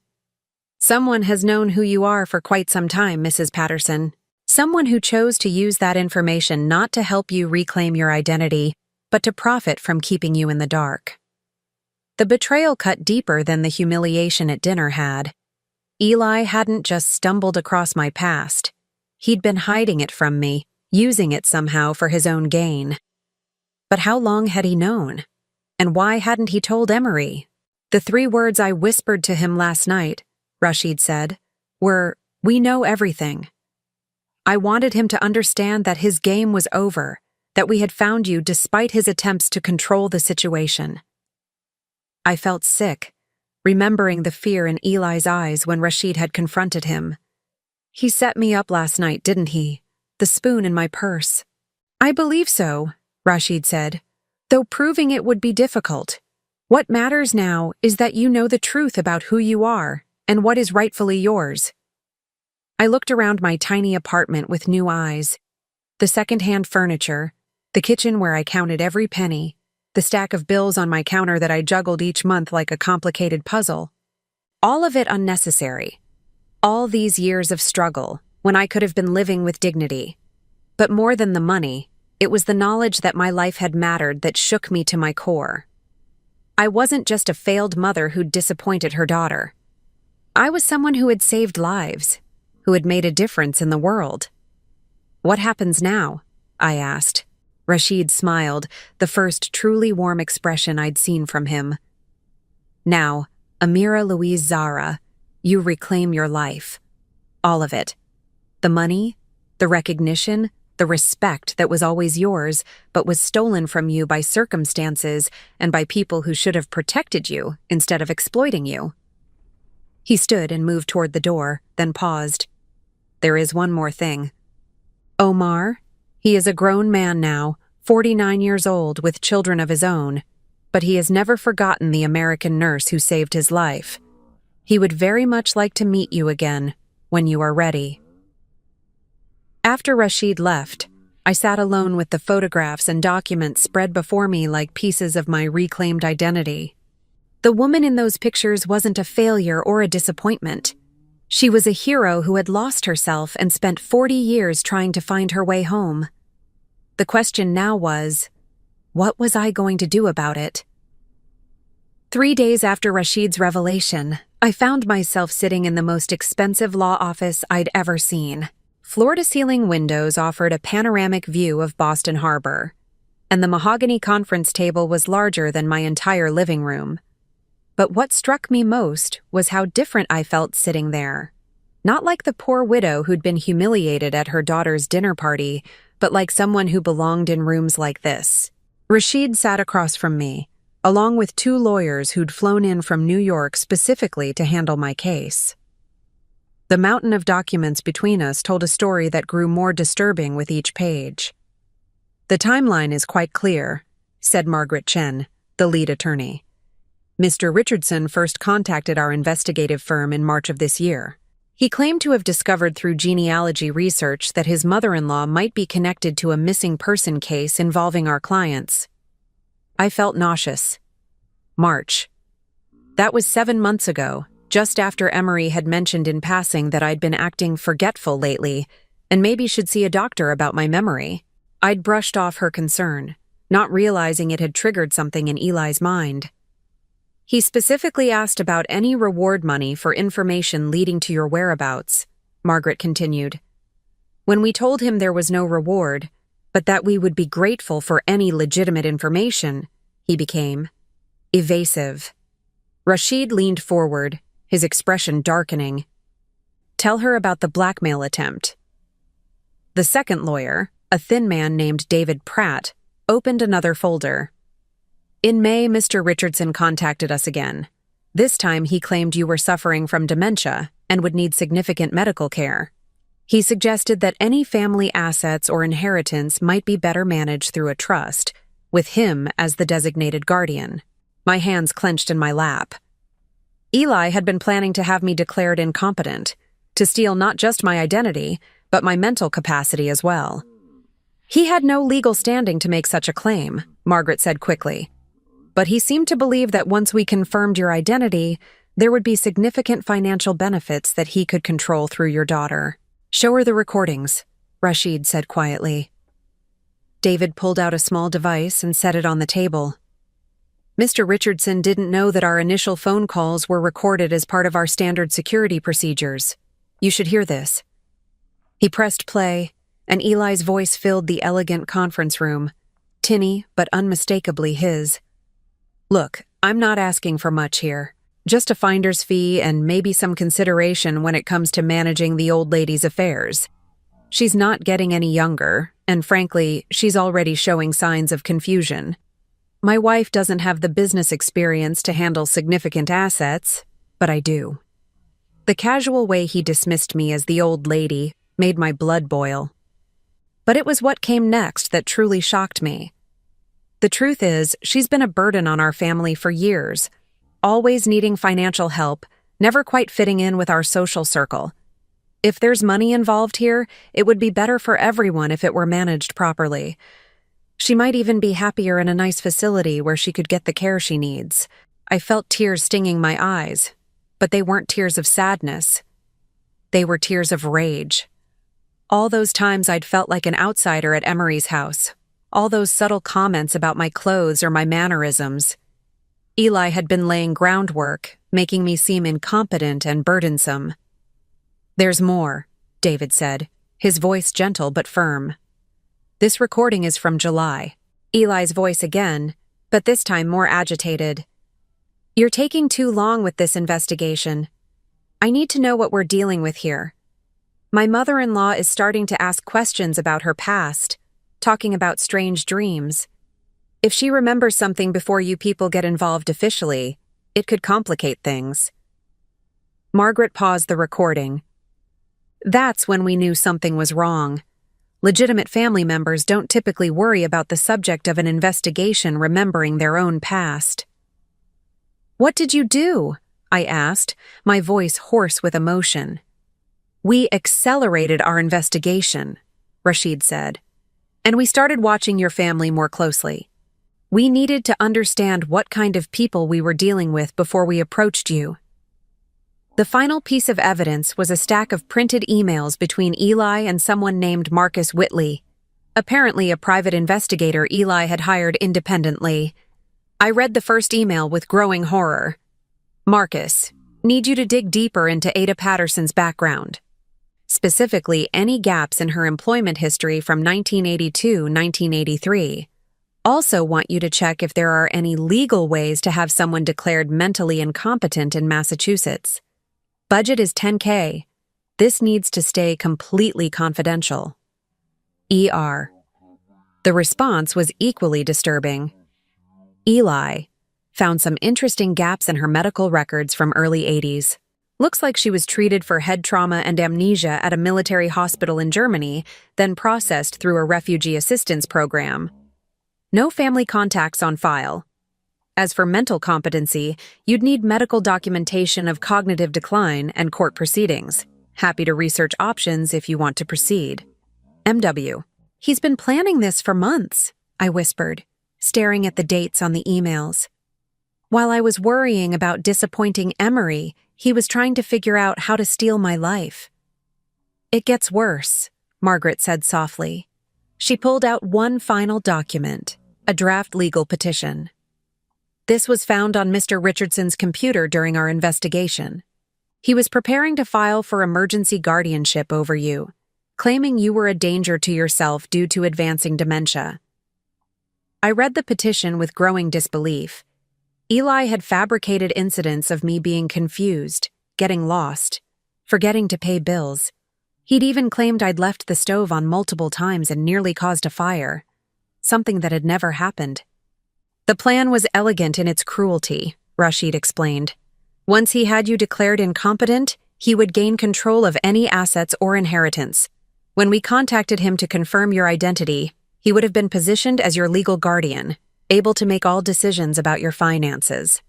Someone has known who you are for quite some time, Mrs. Patterson. Someone who chose to use that information not to help you reclaim your identity, but to profit from keeping you in the dark. The betrayal cut deeper than the humiliation at dinner had. Eli hadn't just stumbled across my past. He'd been hiding it from me, using it somehow for his own gain. But how long had he known? And why hadn't he told Emery? The 3 words I whispered to him last night, Rashid said, were, "We know everything." I wanted him to understand that his game was over, that we had found you despite his attempts to control the situation. I felt sick, remembering the fear in Eli's eyes when Rashid had confronted him. He set me up last night, didn't he? The spoon in my purse. I believe so, Rashid said, though proving it would be difficult. What matters now is that you know the truth about who you are and what is rightfully yours. I looked around my tiny apartment with new eyes. The second-hand furniture, the kitchen where I counted every penny, the stack of bills on my counter that I juggled each month like a complicated puzzle. All of it unnecessary. All these years of struggle, when I could have been living with dignity. But more than the money, it was the knowledge that my life had mattered that shook me to my core. I wasn't just a failed mother who'd disappointed her daughter. I was someone who had saved lives, who had made a difference in the world. What happens now? I asked. Rashid smiled, the first truly warm expression I'd seen from him. Now, Amira Louise Zara, you reclaim your life. All of it. The money, the recognition, the respect that was always yours, but was stolen from you by circumstances and by people who should have protected you instead of exploiting you. He stood and moved toward the door, then paused. There is one more thing. Omar? He is a grown man now, 49 years old, with children of his own, but he has never forgotten the American nurse who saved his life. He would very much like to meet you again, when you are ready. After Rashid left, I sat alone with the photographs and documents spread before me like pieces of my reclaimed identity. The woman in those pictures wasn't a failure or a disappointment. She was a hero who had lost herself and spent 40 years trying to find her way home. The question now was, what was I going to do about it? 3 days after Rashid's revelation, I found myself sitting in the most expensive law office I'd ever seen. Floor-to-ceiling windows offered a panoramic view of Boston Harbor, and the mahogany conference table was larger than my entire living room. But what struck me most was how different I felt sitting there. Not like the poor widow who'd been humiliated at her daughter's dinner party, but like someone who belonged in rooms like this. Rashid sat across from me, along with 2 lawyers who'd flown in from New York specifically to handle my case. The mountain of documents between us told a story that grew more disturbing with each page. "The timeline is quite clear," said Margaret Chen, the lead attorney. "Mr. Richardson first contacted our investigative firm in March of this year. He claimed to have discovered through genealogy research that his mother-in-law might be connected to a missing person case involving our clients. I felt nauseous. March. That was 7 months ago, just after Emery had mentioned in passing that I'd been acting forgetful lately and maybe should see a doctor about my memory. I'd brushed off her concern, not realizing it had triggered something in Eli's mind. He specifically asked about any reward money for information leading to your whereabouts," Margaret continued. "When we told him there was no reward, but that we would be grateful for any legitimate information, he became evasive." Rashid leaned forward, his expression darkening. "Tell her about the blackmail attempt." The second lawyer, a thin man named David Pratt, opened another folder. "In May, Mr. Richardson contacted us again. This time he claimed you were suffering from dementia and would need significant medical care. He suggested that any family assets or inheritance might be better managed through a trust, with him as the designated guardian." My hands clenched in my lap. Eli had been planning to have me declared incompetent, to steal not just my identity, but my mental capacity as well. "He had no legal standing to make such a claim," Margaret said quickly. "But he seemed to believe that once we confirmed your identity, there would be significant financial benefits that he could control through your daughter." "Show her the recordings," Rashid said quietly. David pulled out a small device and set it on the table. "Mr. Richardson didn't know that our initial phone calls were recorded as part of our standard security procedures. You should hear this." He pressed play, and Eli's voice filled the elegant conference room, tinny but unmistakably his. "Look, I'm not asking for much here. Just a finder's fee and maybe some consideration when it comes to managing the old lady's affairs. She's not getting any younger, and frankly, she's already showing signs of confusion. My wife doesn't have the business experience to handle significant assets, but I do." The casual way he dismissed me as the old lady made my blood boil. But it was what came next that truly shocked me. The truth is, she's been a burden on our family for years, always needing financial help, never quite fitting in with our social circle. If there's money involved here, it would be better for everyone if it were managed properly. She might even be happier in a nice facility where she could get the care she needs. I felt tears stinging my eyes, but they weren't tears of sadness. They were tears of rage. All those times I'd felt like an outsider at Emery's house. All those subtle comments about my clothes or my mannerisms. Eli had been laying groundwork, making me seem incompetent and burdensome. "There's more," David said, his voice gentle but firm. "This recording is from July." Eli's voice again, but this time more agitated. "You're taking too long with this investigation. I need to know what we're dealing with here. My mother-in-law is starting to ask questions about her past, talking about strange dreams. If she remembers something before you people get involved officially, it could complicate things." Margaret paused the recording. That's when we knew something was wrong. Legitimate family members don't typically worry about the subject of an investigation remembering their own past. "What did you do?" I asked, my voice hoarse with emotion. "We accelerated our investigation," Rashid said, "and we started watching your family more closely. We needed to understand what kind of people we were dealing with before we approached you." The final piece of evidence was a stack of printed emails between Eli and someone named Marcus Whitley, apparently a private investigator Eli had hired independently. I read the first email with growing horror. "Marcus, need you to dig deeper into Ada Patterson's background. specifically any gaps in her employment history from 1982-1983. Also want you to check if there are any legal ways to have someone declared mentally incompetent in Massachusetts. Budget is $10K. This needs to stay completely confidential. ER. The response was equally disturbing. Eli found some interesting gaps in her medical records from early 80s. Looks like she was treated for head trauma and amnesia at a military hospital in Germany, then processed through a refugee assistance program. No family contacts on file. As for mental competency, you'd need medical documentation of cognitive decline and court proceedings. Happy to research options if you want to proceed. MW. He's been planning this for months, I whispered, staring at the dates on the emails. While I was worrying about disappointing Emery, he was trying to figure out how to steal my life. It gets worse, Margaret said softly. She pulled out one final document, a draft legal petition. This was found on Mr. Richardson's computer during our investigation. He was preparing to file for emergency guardianship over you, claiming you were a danger to yourself due to advancing dementia. I read the petition with growing disbelief. Eli had fabricated incidents of me being confused, getting lost, forgetting to pay bills. He'd even claimed I'd left the stove on multiple times and nearly caused a fire, something that had never happened. The plan was elegant in its cruelty, Rashid explained. Once he had you declared incompetent, he would gain control of any assets or inheritance. When we contacted him to confirm your identity, he would have been positioned as your legal guardian, able to make all decisions about your finances.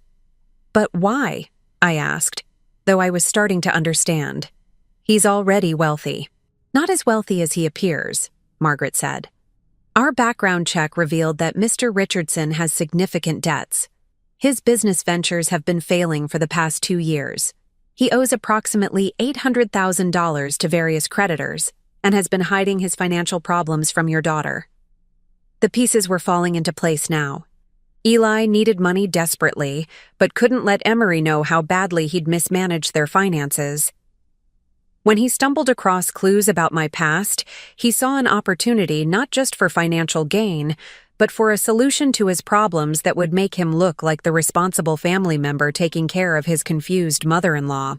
But why? I asked, though I was starting to understand. He's already wealthy. Not as wealthy as he appears, Margaret said. Our background check revealed that Mr. Richardson has significant debts. His business ventures have been failing for the past 2 years. He owes approximately $800,000 to various creditors and has been hiding his financial problems from your daughter. The pieces were falling into place now. Eli needed money desperately, but couldn't let Emery know how badly he'd mismanaged their finances. When he stumbled across clues about my past, he saw an opportunity not just for financial gain, but for a solution to his problems that would make him look like the responsible family member taking care of his confused mother-in-law.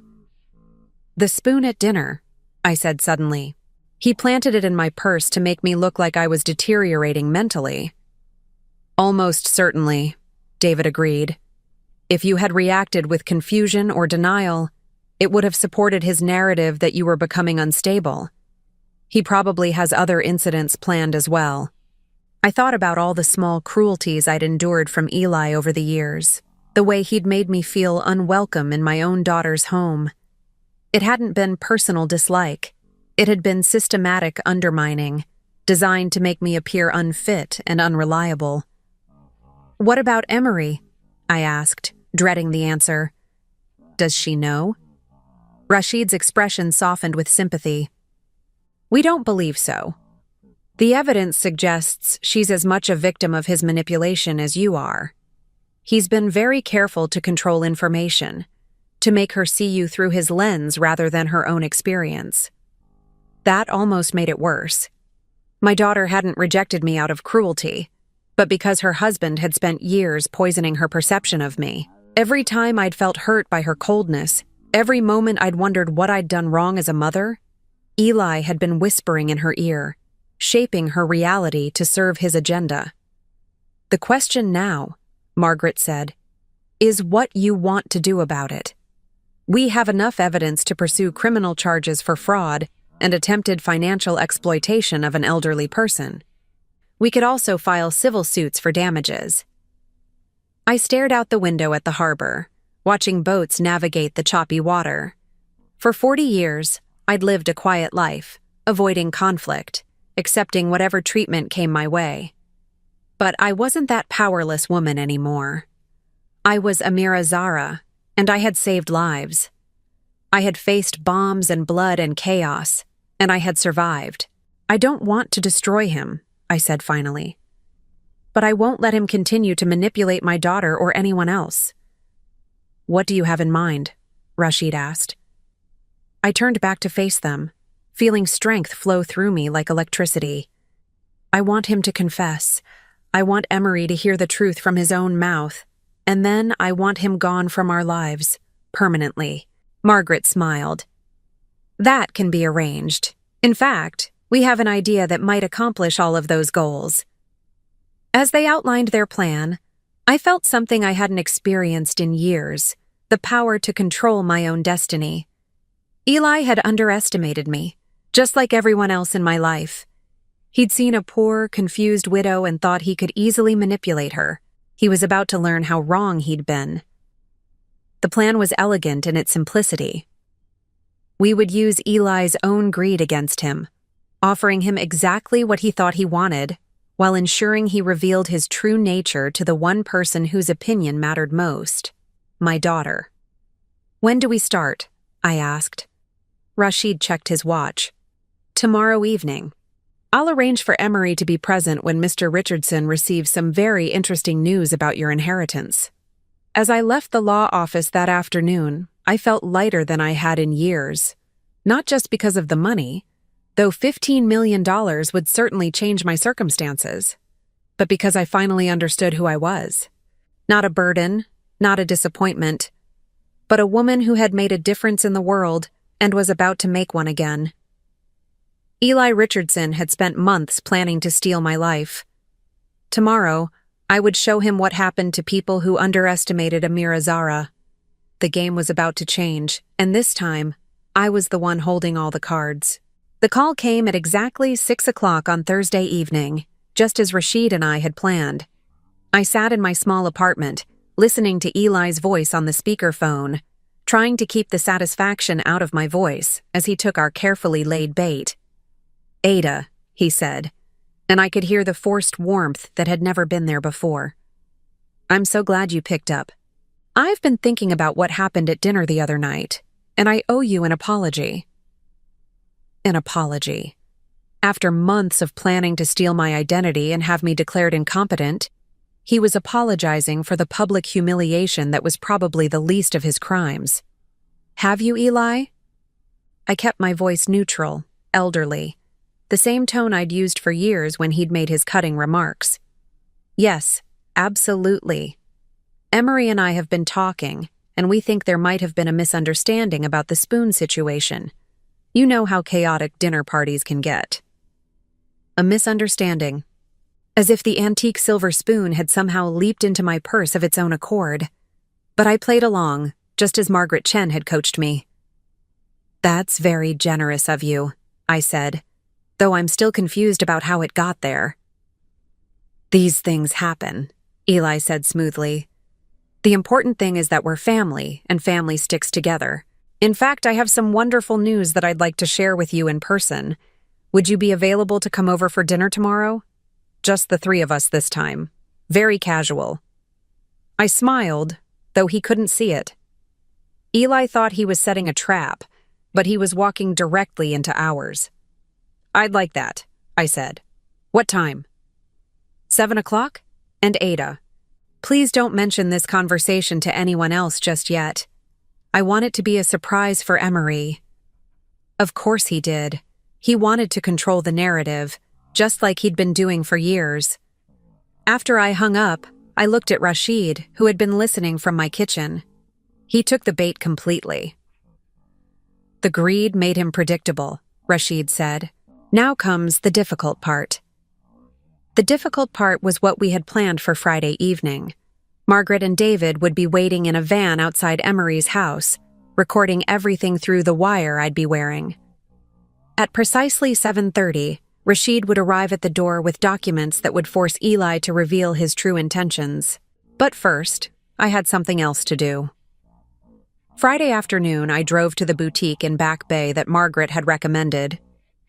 The spoon at dinner, I said suddenly. He planted it in my purse to make me look like I was deteriorating mentally. Almost certainly, David agreed. If you had reacted with confusion or denial, it would have supported his narrative that you were becoming unstable. He probably has other incidents planned as well. I thought about all the small cruelties I'd endured from Eli over the years, the way he'd made me feel unwelcome in my own daughter's home. It hadn't been personal dislike. It had been systematic undermining, designed to make me appear unfit and unreliable. What about Emery? I asked, dreading the answer. Does she know? Rashid's expression softened with sympathy. We don't believe so. The evidence suggests she's as much a victim of his manipulation as you are. He's been very careful to control information, to make her see you through his lens rather than her own experience. That almost made it worse. My daughter hadn't rejected me out of cruelty, but because her husband had spent years poisoning her perception of me. Every time I'd felt hurt by her coldness, every moment I'd wondered what I'd done wrong as a mother, Eli had been whispering in her ear, shaping her reality to serve his agenda. The question now, Margaret said, is what you want to do about it. We have enough evidence to pursue criminal charges for fraud and attempted financial exploitation of an elderly person. We could also file civil suits for damages. I stared out the window at the harbor, watching boats navigate the choppy water. For 40 years, I'd lived a quiet life, avoiding conflict, accepting whatever treatment came my way. But I wasn't that powerless woman anymore. I was Amira Zara, and I had saved lives. I had faced bombs and blood and chaos, and I had survived. I don't want to destroy him, I said finally. But I won't let him continue to manipulate my daughter or anyone else. What do you have in mind? Rashid asked. I turned back to face them, feeling strength flow through me like electricity. I want him to confess. I want Emery to hear the truth from his own mouth. And then I want him gone from our lives, permanently. Margaret smiled. That can be arranged. In fact, we have an idea that might accomplish all of those goals. As they outlined their plan, I felt something I hadn't experienced in years, the power to control my own destiny. Eli had underestimated me, just like everyone else in my life. He'd seen a poor, confused widow and thought he could easily manipulate her. He was about to learn how wrong he'd been. The plan was elegant in its simplicity. We would use Eli's own greed against him, offering him exactly what he thought he wanted, while ensuring he revealed his true nature to the one person whose opinion mattered most, my daughter. When do we start? I asked. Rashid checked his watch. Tomorrow evening. I'll arrange for Emery to be present when Mr. Richardson receives some very interesting news about your inheritance. As I left the law office that afternoon, I felt lighter than I had in years. Not just because of the money, though $15 million would certainly change my circumstances, but because I finally understood who I was. Not a burden, not a disappointment, but a woman who had made a difference in the world and was about to make one again. Eli Richardson had spent months planning to steal my life. Tomorrow, I would show him what happened to people who underestimated Amira Zahra. The game was about to change, and this time, I was the one holding all the cards. The call came at exactly 6 o'clock on Thursday evening, just as Rashid and I had planned. I sat in my small apartment, listening to Eli's voice on the speakerphone, trying to keep the satisfaction out of my voice as he took our carefully laid bait. "Ada," he said, and I could hear the forced warmth that had never been there before. "I'm so glad you picked up. I've been thinking about what happened at dinner the other night, and I owe you an apology." An apology. After months of planning to steal my identity and have me declared incompetent, he was apologizing for the public humiliation that was probably the least of his crimes. "Have you, Eli?" I kept my voice neutral, elderly, the same tone I'd used for years when he'd made his cutting remarks. "Yes, absolutely. Emery and I have been talking, and we think there might have been a misunderstanding about the spoon situation. You know how chaotic dinner parties can get." A misunderstanding. As if the antique silver spoon had somehow leaped into my purse of its own accord. But I played along, just as Margaret Chen had coached me. "That's very generous of you," I said, though I'm still confused about how it got there. "These things happen," Eli said smoothly. "The important thing is that we're family, and family sticks together. In fact, I have some wonderful news that I'd like to share with you in person. Would you be available to come over for dinner tomorrow? Just the three of us this time. Very casual." I smiled, though he couldn't see it. Eli thought he was setting a trap, but he was walking directly into ours. "I'd like that," I said. "What time?" 7 o'clock? And Ada. Please don't mention this conversation to anyone else just yet. I want it to be a surprise for Emery." Of course he did. He wanted to control the narrative, just like he'd been doing for years. After I hung up, I looked at Rashid, who had been listening from my kitchen. He took the bait completely. "The greed made him predictable," Rashid said. "Now comes the difficult part." The difficult part was what we had planned for Friday evening. Margaret and David would be waiting in a van outside Emery's house, recording everything through the wire I'd be wearing. At precisely 7:30, Rashid would arrive at the door with documents that would force Eli to reveal his true intentions. But first, I had something else to do. Friday afternoon, I drove to the boutique in Back Bay that Margaret had recommended.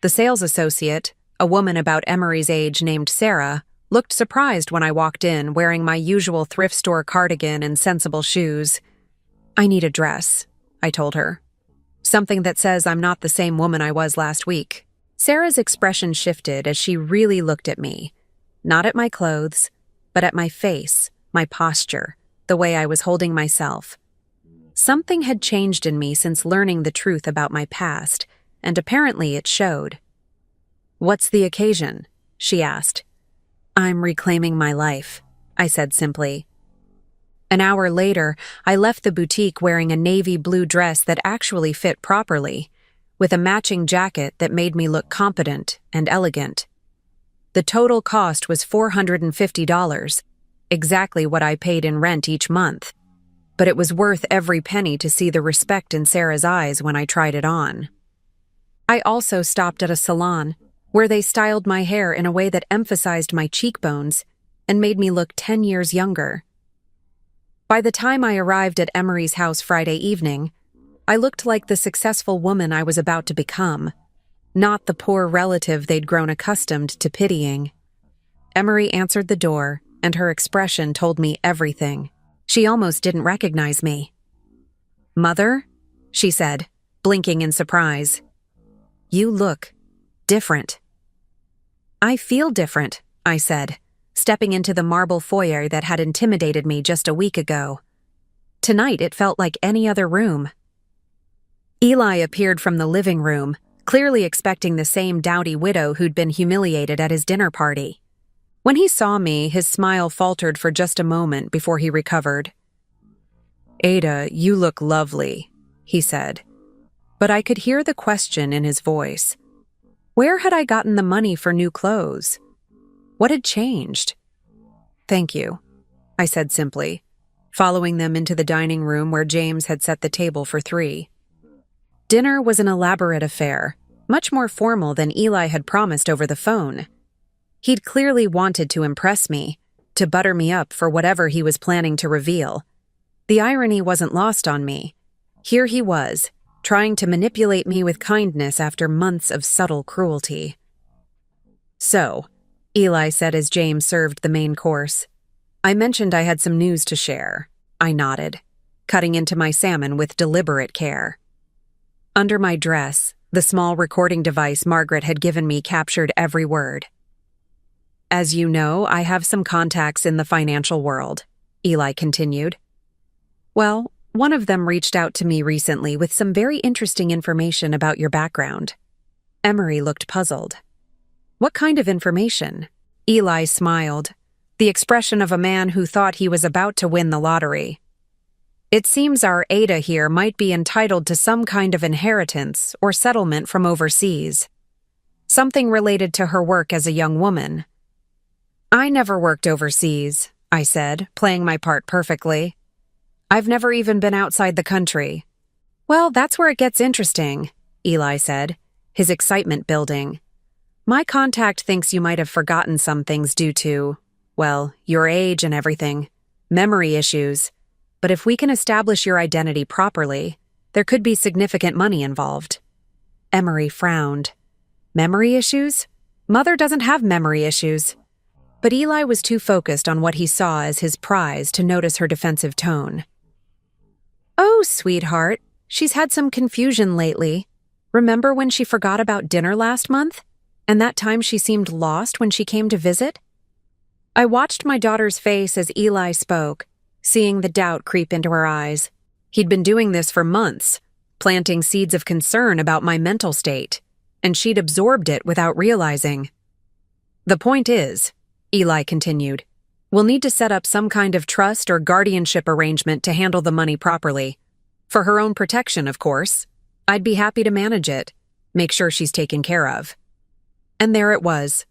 The sales associate, a woman about Emery's age named Sarah, looked surprised when I walked in wearing my usual thrift store cardigan and sensible shoes. "I need a dress," I told her. "Something that says I'm not the same woman I was last week." Sarah's expression shifted as she really looked at me. Not at my clothes, but at my face, my posture, the way I was holding myself. Something had changed in me since learning the truth about my past, and apparently it showed. "What's the occasion?" she asked. "I'm reclaiming my life," I said simply. An hour later, I left the boutique wearing a navy blue dress that actually fit properly, with a matching jacket that made me look competent and elegant. The total cost was $450, exactly what I paid in rent each month, but it was worth every penny to see the respect in Sarah's eyes when I tried it on. I also stopped at a salon, where they styled my hair in a way that emphasized my cheekbones and made me look 10 years younger. By the time I arrived at Emery's house Friday evening, I looked like the successful woman I was about to become, not the poor relative they'd grown accustomed to pitying. Emery answered the door, and her expression told me everything. She almost didn't recognize me. "Mother?" she said, blinking in surprise. "You look different." "I feel different," I said, stepping into the marble foyer that had intimidated me just a week ago. Tonight it felt like any other room. Eli appeared from the living room, clearly expecting the same dowdy widow who'd been humiliated at his dinner party. When he saw me, his smile faltered for just a moment before he recovered. "Ada, you look lovely," he said, but I could hear the question in his voice. Where had I gotten the money for new clothes? What had changed? "Thank you," I said simply, following them into the dining room where James had set the table for 3. Dinner was an elaborate affair, much more formal than Eli had promised over the phone. He'd clearly wanted to impress me, to butter me up for whatever he was planning to reveal. The irony wasn't lost on me. Here he was, trying to manipulate me with kindness after months of subtle cruelty. "So," Eli said as James served the main course. "I mentioned I had some news to share." I nodded, cutting into my salmon with deliberate care. Under my dress, the small recording device Margaret had given me captured every word. "As you know, I have some contacts in the financial world," Eli continued. "Well, one of them reached out to me recently with some very interesting information about your background." Emery looked puzzled. "What kind of information?" Eli smiled, the expression of a man who thought he was about to win the lottery. "It seems our Ada here might be entitled to some kind of inheritance or settlement from overseas. Something related to her work as a young woman." "I never worked overseas," I said, playing my part perfectly. "I've never even been outside the country." "Well, that's where it gets interesting," Eli said, his excitement building. "My contact thinks you might have forgotten some things due to, well, your age and everything, memory issues. But if we can establish your identity properly, there could be significant money involved." Emery frowned. "Memory issues? Mother doesn't have memory issues." But Eli was too focused on what he saw as his prize to notice her defensive tone. "Oh, sweetheart, she's had some confusion lately. Remember when she forgot about dinner last month? And that time she seemed lost when she came to visit?" I watched my daughter's face as Eli spoke, seeing the doubt creep into her eyes. He'd been doing this for months, planting seeds of concern about my mental state, and she'd absorbed it without realizing. "The point is," Eli continued, "we'll need to set up some kind of trust or guardianship arrangement to handle the money properly. For her own protection, of course. I'd be happy to manage it, make sure she's taken care of." And there it was.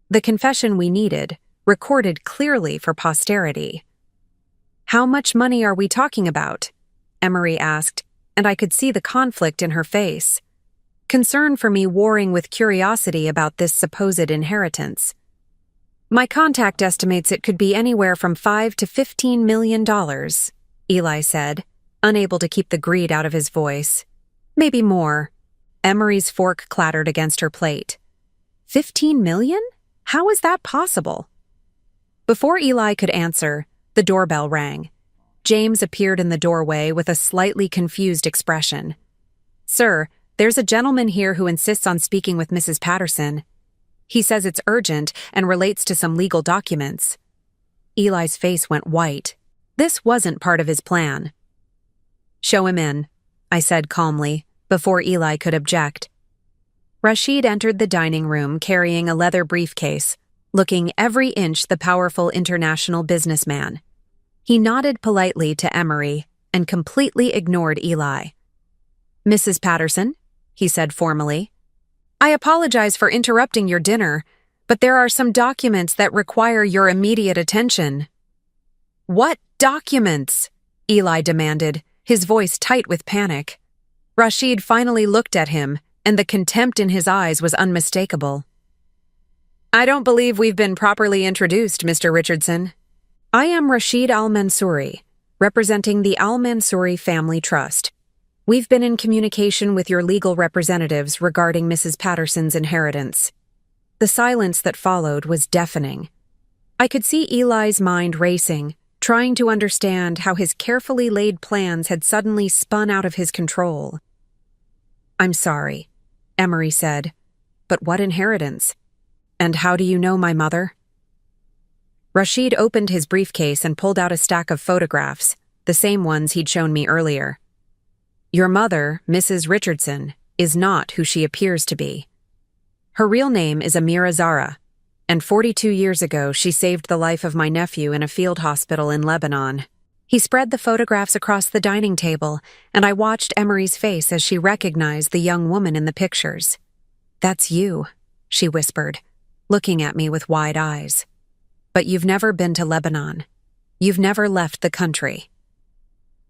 The confession we needed, recorded clearly for posterity. "How much money are we talking about?" Emery asked, and I could see the conflict in her face. Concern for me warring with curiosity about this supposed inheritance. "My contact estimates it could be anywhere from $5 to $15 million, Eli said, unable to keep the greed out of his voice. "Maybe more." Emery's fork clattered against her plate. $15 million? How is that possible? Before Eli could answer, the doorbell rang. James appeared in the doorway with a slightly confused expression. "Sir, there's a gentleman here who insists on speaking with Mrs. Patterson. He says it's urgent and relates to some legal documents." Eli's face went white. This wasn't part of his plan. "Show him in," I said calmly, before Eli could object. Rashid entered the dining room carrying a leather briefcase, looking every inch the powerful international businessman. He nodded politely to Emery and completely ignored Eli. "Mrs. Patterson," he said formally, "I apologize for interrupting your dinner, but there are some documents that require your immediate attention." "What documents?" Eli demanded, his voice tight with panic. Rashid finally looked at him, and the contempt in his eyes was unmistakable. "I don't believe we've been properly introduced, Mr. Richardson. I am Rashid Al-Mansouri, representing the Al-Mansouri Family Trust. We've been in communication with your legal representatives regarding Mrs. Patterson's inheritance." The silence that followed was deafening. I could see Eli's mind racing, trying to understand how his carefully laid plans had suddenly spun out of his control. "I'm sorry," Emery said, "but what inheritance? And how do you know my mother?" Rashid opened his briefcase and pulled out a stack of photographs, the same ones he'd shown me earlier. "Your mother, Mrs. Richardson, is not who she appears to be. Her real name is Amira Zara, and 42 years ago she saved the life of my nephew in a field hospital in Lebanon." He spread the photographs across the dining table, and I watched Emery's face as she recognized the young woman in the pictures. "That's you," she whispered, looking at me with wide eyes. "But you've never been to Lebanon. You've never left the country."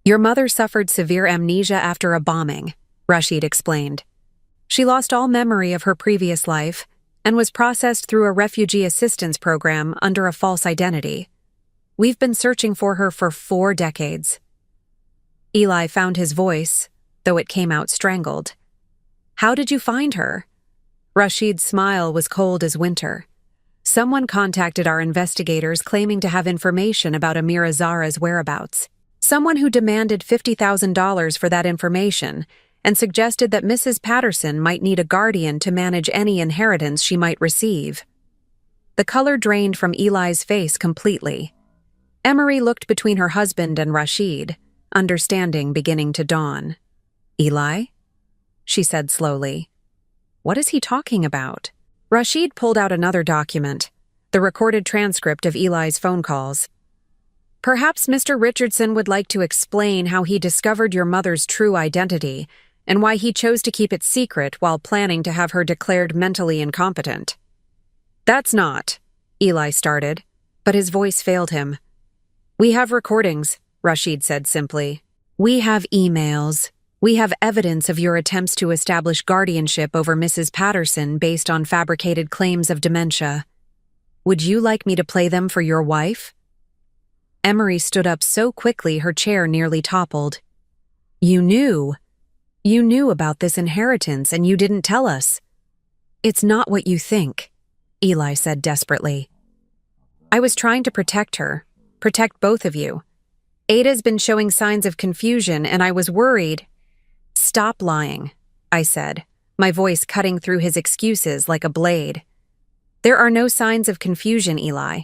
"Your mother suffered severe amnesia after a bombing," Rashid explained. "She lost all memory of her previous life and was processed through a refugee assistance program under a false identity. We've been searching for her for 4 decades. Eli found his voice, though it came out strangled. "How did you find her?" Rashid's smile was cold as winter. "Someone contacted our investigators claiming to have information about Amira Zara's whereabouts. Someone who demanded $50,000 for that information and suggested that Mrs. Patterson might need a guardian to manage any inheritance she might receive." The color drained from Eli's face completely. Emery looked between her husband and Rashid, understanding beginning to dawn. "Eli?" she said slowly. "What is he talking about?" Rashid pulled out another document, the recorded transcript of Eli's phone calls. "Perhaps Mr. Richardson would like to explain how he discovered your mother's true identity and why he chose to keep it secret while planning to have her declared mentally incompetent." "That's not," Eli started, but his voice failed him. "We have recordings," Rashid said simply. "We have emails. We have evidence of your attempts to establish guardianship over Mrs. Patterson based on fabricated claims of dementia. Would you like me to play them for your wife?" Emery stood up so quickly her chair nearly toppled. You knew about this inheritance and you didn't tell us." "It's not what you think," Eli said desperately. "I was trying to protect her, protect both of you. Ada's been showing signs of confusion and I was worried." "Stop lying," I said, my voice cutting through his excuses like a blade. "There are no signs of confusion, Eli.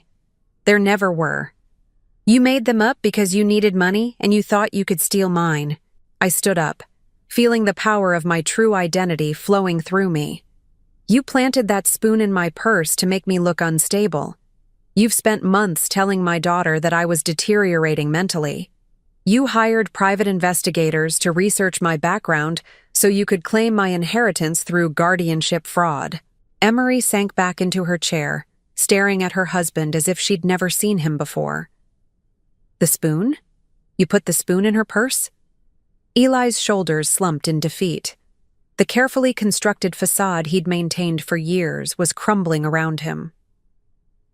There never were. You made them up because you needed money and you thought you could steal mine." I stood up, feeling the power of my true identity flowing through me. "You planted that spoon in my purse to make me look unstable. You've spent months telling my daughter that I was deteriorating mentally. You hired private investigators to research my background so you could claim my inheritance through guardianship fraud." Emery sank back into her chair, staring at her husband as if she'd never seen him before. "The spoon? You put the spoon in her purse?" Eli's shoulders slumped in defeat. The carefully constructed facade he'd maintained for years was crumbling around him.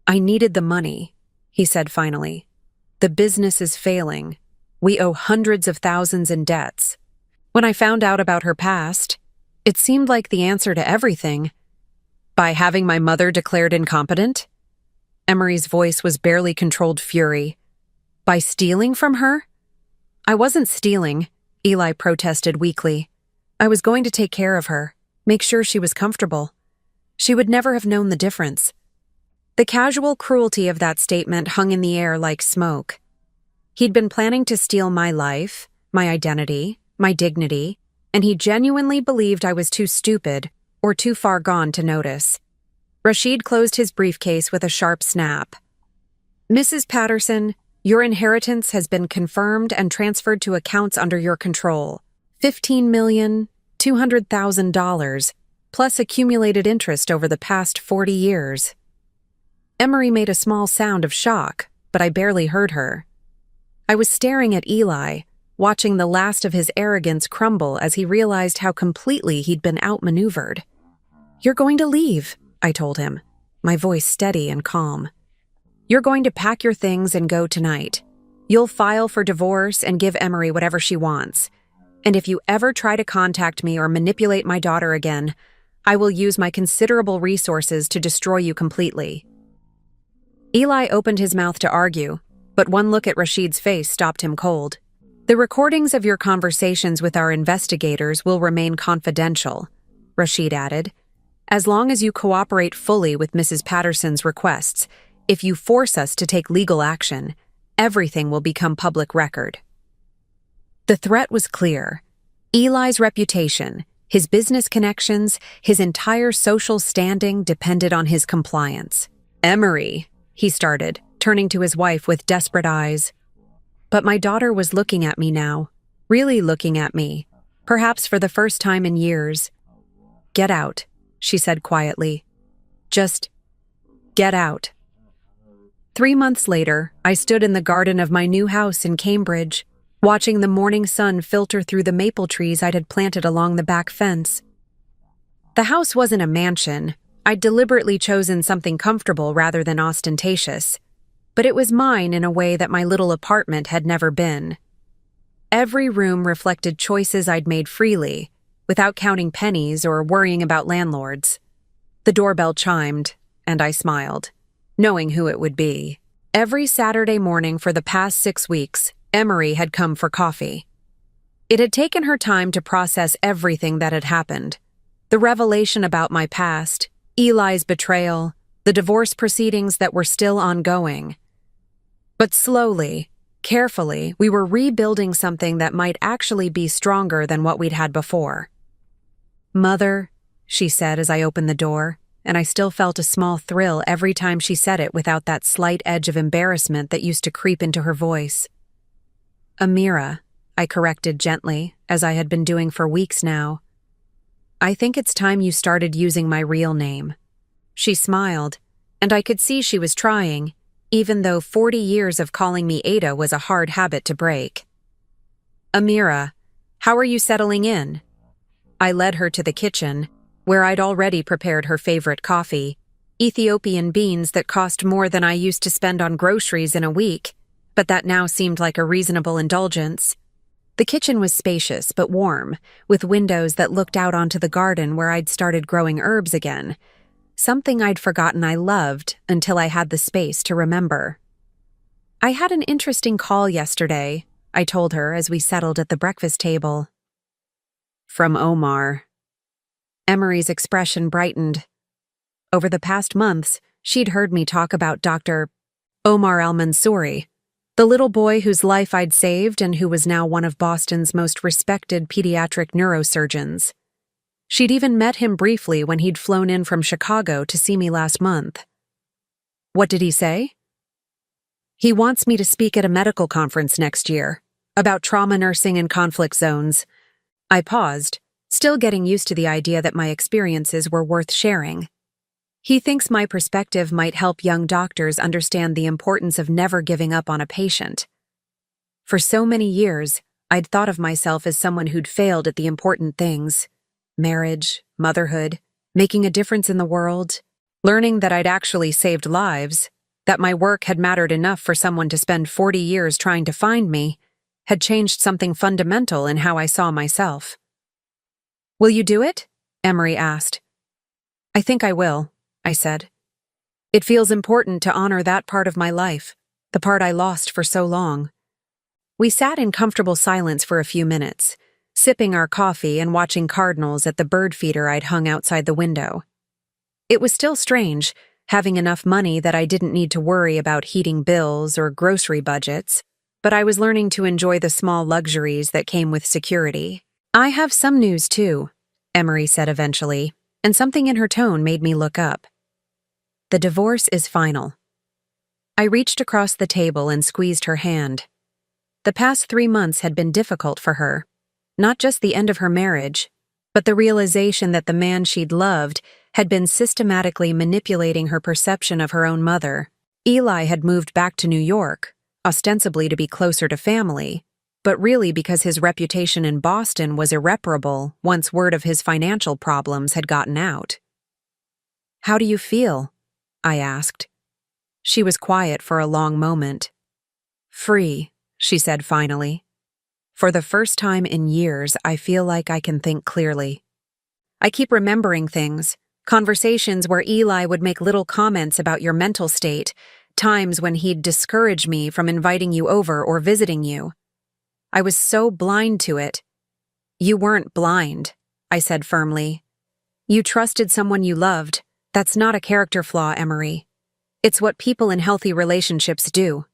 "I needed the money," he said finally. "The business is failing. We owe hundreds of thousands in debts. When I found out about her past, it seemed like the answer to everything. By having my mother declared incompetent?" Emery's voice was barely controlled fury. "By stealing from her?" "I wasn't stealing," Eli protested weakly. "I was going to take care of her, make sure she was comfortable. She would never have known the difference." The casual cruelty of that statement hung in the air like smoke. He'd been planning to steal my life, my identity, my dignity, and he genuinely believed I was too stupid or too far gone to notice. Rashid closed his briefcase with a sharp snap. "Mrs. Patterson, your inheritance has been confirmed and transferred to accounts under your control. $15,200,000, plus accumulated interest over the past 40 years. Emery made a small sound of shock, but I barely heard her. I was staring at Eli, watching the last of his arrogance crumble as he realized how completely he'd been outmaneuvered. "You're going to leave," I told him, my voice steady and calm. "You're going to pack your things and go tonight. You'll file for divorce and give Emery whatever she wants. And if you ever try to contact me or manipulate my daughter again, I will use my considerable resources to destroy you completely." Eli opened his mouth to argue, but one look at Rashid's face stopped him cold. "The recordings of your conversations with our investigators will remain confidential," Rashid added. "As long as you cooperate fully with Mrs. Patterson's requests, if you force us to take legal action, everything will become public record." The threat was clear. Eli's reputation, his business connections, his entire social standing depended on his compliance. "Emery," he started, turning to his wife with desperate eyes. But my daughter was looking at me now, really looking at me, perhaps for the first time in years. "Get out," she said quietly. "Just get out." 3 months later, I stood in the garden of my new house in Cambridge, watching the morning sun filter through the maple trees I had planted along the back fence. The house wasn't a mansion. I'd deliberately chosen something comfortable rather than ostentatious, but it was mine in a way that my little apartment had never been. Every room reflected choices I'd made freely, without counting pennies or worrying about landlords. The doorbell chimed, and I smiled, knowing who it would be. Every Saturday morning for the past 6 weeks, Emery had come for coffee. It had taken her time to process everything that had happened. The revelation about my past, Eli's betrayal, the divorce proceedings that were still ongoing. But slowly, carefully, we were rebuilding something that might actually be stronger than what we'd had before. "Mother," she said as I opened the door, and I still felt a small thrill every time she said it without that slight edge of embarrassment that used to creep into her voice. "Amira," I corrected gently, as I had been doing for weeks now. "I think it's time you started using my real name." She smiled, and I could see she was trying, even though 40 years of calling me Ada was a hard habit to break. "Amira, how are you settling in?" I led her to the kitchen, where I'd already prepared her favorite coffee, Ethiopian beans that cost more than I used to spend on groceries in a week, but that now seemed like a reasonable indulgence. The kitchen was spacious but warm, with windows that looked out onto the garden where I'd started growing herbs again, something I'd forgotten I loved until I had the space to remember. "I had an interesting call yesterday," I told her as we settled at the breakfast table. "From Omar." Emery's expression brightened. Over the past months, she'd heard me talk about Dr. Omar al-Mansouri, the little boy whose life I'd saved and who was now one of Boston's most respected pediatric neurosurgeons. She'd even met him briefly when he'd flown in from Chicago to see me last month. "What did he say?" "He wants me to speak at a medical conference next year, about trauma nursing in conflict zones." I paused, still getting used to the idea that my experiences were worth sharing. "He thinks my perspective might help young doctors understand the importance of never giving up on a patient." For so many years, I'd thought of myself as someone who'd failed at the important things: marriage, motherhood, making a difference in the world. Learning that I'd actually saved lives, that my work had mattered enough for someone to spend 40 years trying to find me, had changed something fundamental in how I saw myself. "Will you do it?" Emery asked. "I think I will," I said. "It feels important to honor that part of my life, the part I lost for so long." We sat in comfortable silence for a few minutes, sipping our coffee and watching cardinals at the bird feeder I'd hung outside the window. It was still strange, having enough money that I didn't need to worry about heating bills or grocery budgets, but I was learning to enjoy the small luxuries that came with security. "I have some news too," Emery said eventually, and something in her tone made me look up. The divorce is final. I reached across the table and squeezed her hand. The past 3 months had been difficult for her. Not just the end of her marriage, but the realization that the man she'd loved had been systematically manipulating her perception of her own mother. Eli had moved back to New York, ostensibly to be closer to family, but really because his reputation in Boston was irreparable once word of his financial problems had gotten out. "How do you feel?" I asked. She was quiet for a long moment. "Free," she said finally. "For the first time in years, I feel like I can think clearly. I keep remembering things, conversations where Eli would make little comments about your mental state, times when he'd discourage me from inviting you over or visiting you. I was so blind to it." "You weren't blind," I said firmly. "You trusted someone you loved. That's not a character flaw, Emery. It's what people in healthy relationships do."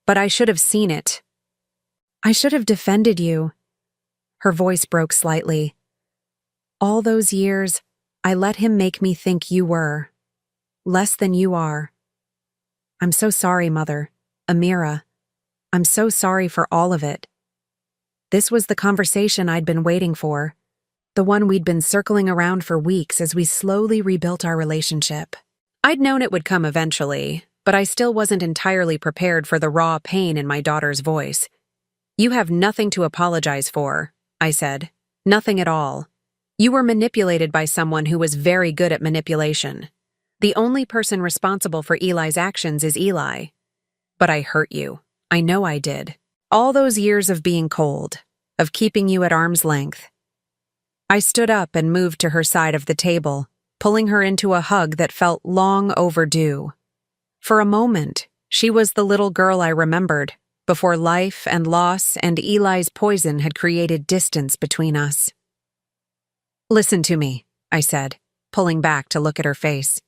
"But I should have seen it. I should have defended you." Her voice broke slightly. "All those years, I let him make me think you were less than you are. I'm so sorry, Mother. Amira. I'm so sorry for all of it." This was the conversation I'd been waiting for, the one we'd been circling around for weeks as we slowly rebuilt our relationship. I'd known it would come eventually, but I still wasn't entirely prepared for the raw pain in my daughter's voice. "You have nothing to apologize for," I said. "Nothing at all. You were manipulated by someone who was very good at manipulation. The only person responsible for Eli's actions is Eli. But I hurt you. I know I did. All those years of being cold, of keeping you at arm's length." I stood up and moved to her side of the table, pulling her into a hug that felt long overdue. For a moment, she was the little girl I remembered, before life and loss and Eli's poison had created distance between us. "Listen to me," I said, pulling back to look at her face.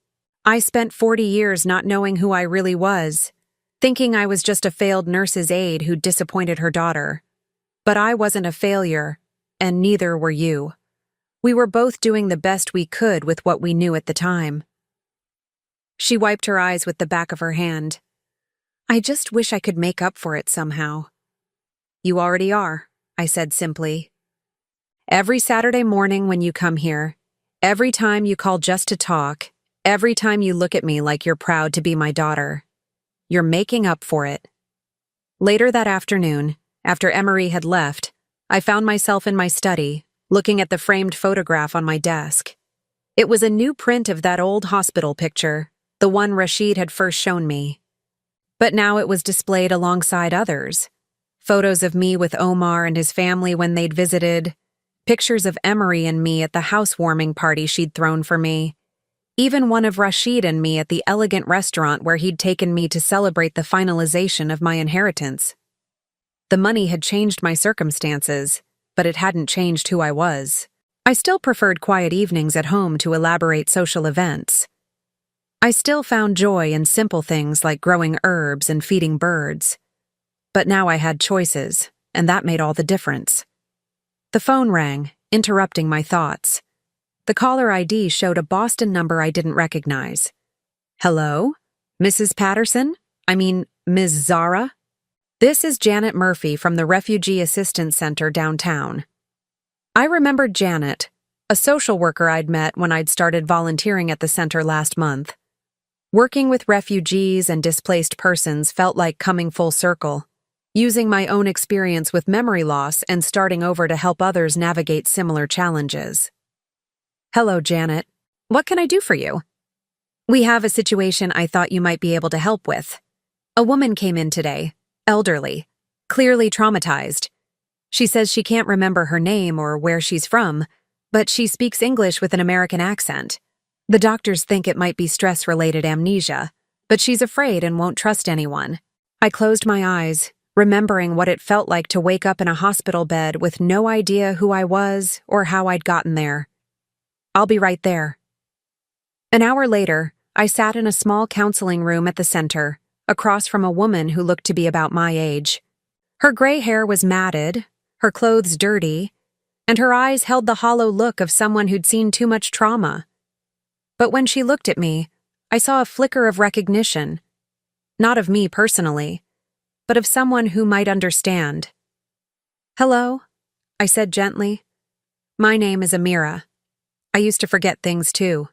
"I spent 40 years not knowing who I really was, thinking I was just a failed nurse's aide who disappointed her daughter. But I wasn't a failure, and neither were you. We were both doing the best we could with what we knew at the time." She wiped her eyes with the back of her hand. "I just wish I could make up for it somehow." "You already are," I said simply. "Every Saturday morning when you come here, every time you call just to talk, every time you look at me like you're proud to be my daughter, you're making up for it." Later that afternoon, after Emery had left, I found myself in my study, looking at the framed photograph on my desk. It was a new print of that old hospital picture, the one Rashid had first shown me. But now it was displayed alongside others. Photos of me with Omar and his family when they'd visited, pictures of Emery and me at the housewarming party she'd thrown for me, even one of Rashid and me at the elegant restaurant where he'd taken me to celebrate the finalization of my inheritance. The money had changed my circumstances, but it hadn't changed who I was. I still preferred quiet evenings at home to elaborate social events. I still found joy in simple things like growing herbs and feeding birds. But now I had choices, and that made all the difference. The phone rang, interrupting my thoughts. The caller ID showed a Boston number I didn't recognize. "Hello? Mrs. Patterson? Ms. Zara? This is Janet Murphy from the Refugee Assistance Center downtown." I remembered Janet, a social worker I'd met when I'd started volunteering at the center last month. Working with refugees and displaced persons felt like coming full circle, using my own experience with memory loss and starting over to help others navigate similar challenges. "Hello, Janet. What can I do for you?" "We have a situation I thought you might be able to help with. A woman came in today, elderly, clearly traumatized. She says she can't remember her name or where she's from, but she speaks English with an American accent. The doctors think it might be stress-related amnesia, but she's afraid and won't trust anyone." I closed my eyes, remembering what it felt like to wake up in a hospital bed with no idea who I was or how I'd gotten there. "I'll be right there." An hour later, I sat in a small counseling room at the center, across from a woman who looked to be about my age. Her gray hair was matted, her clothes dirty, and her eyes held the hollow look of someone who'd seen too much trauma. But when she looked at me, I saw a flicker of recognition, not of me personally, but of someone who might understand. "Hello," I said gently. "My name is Amira. I used to forget things too."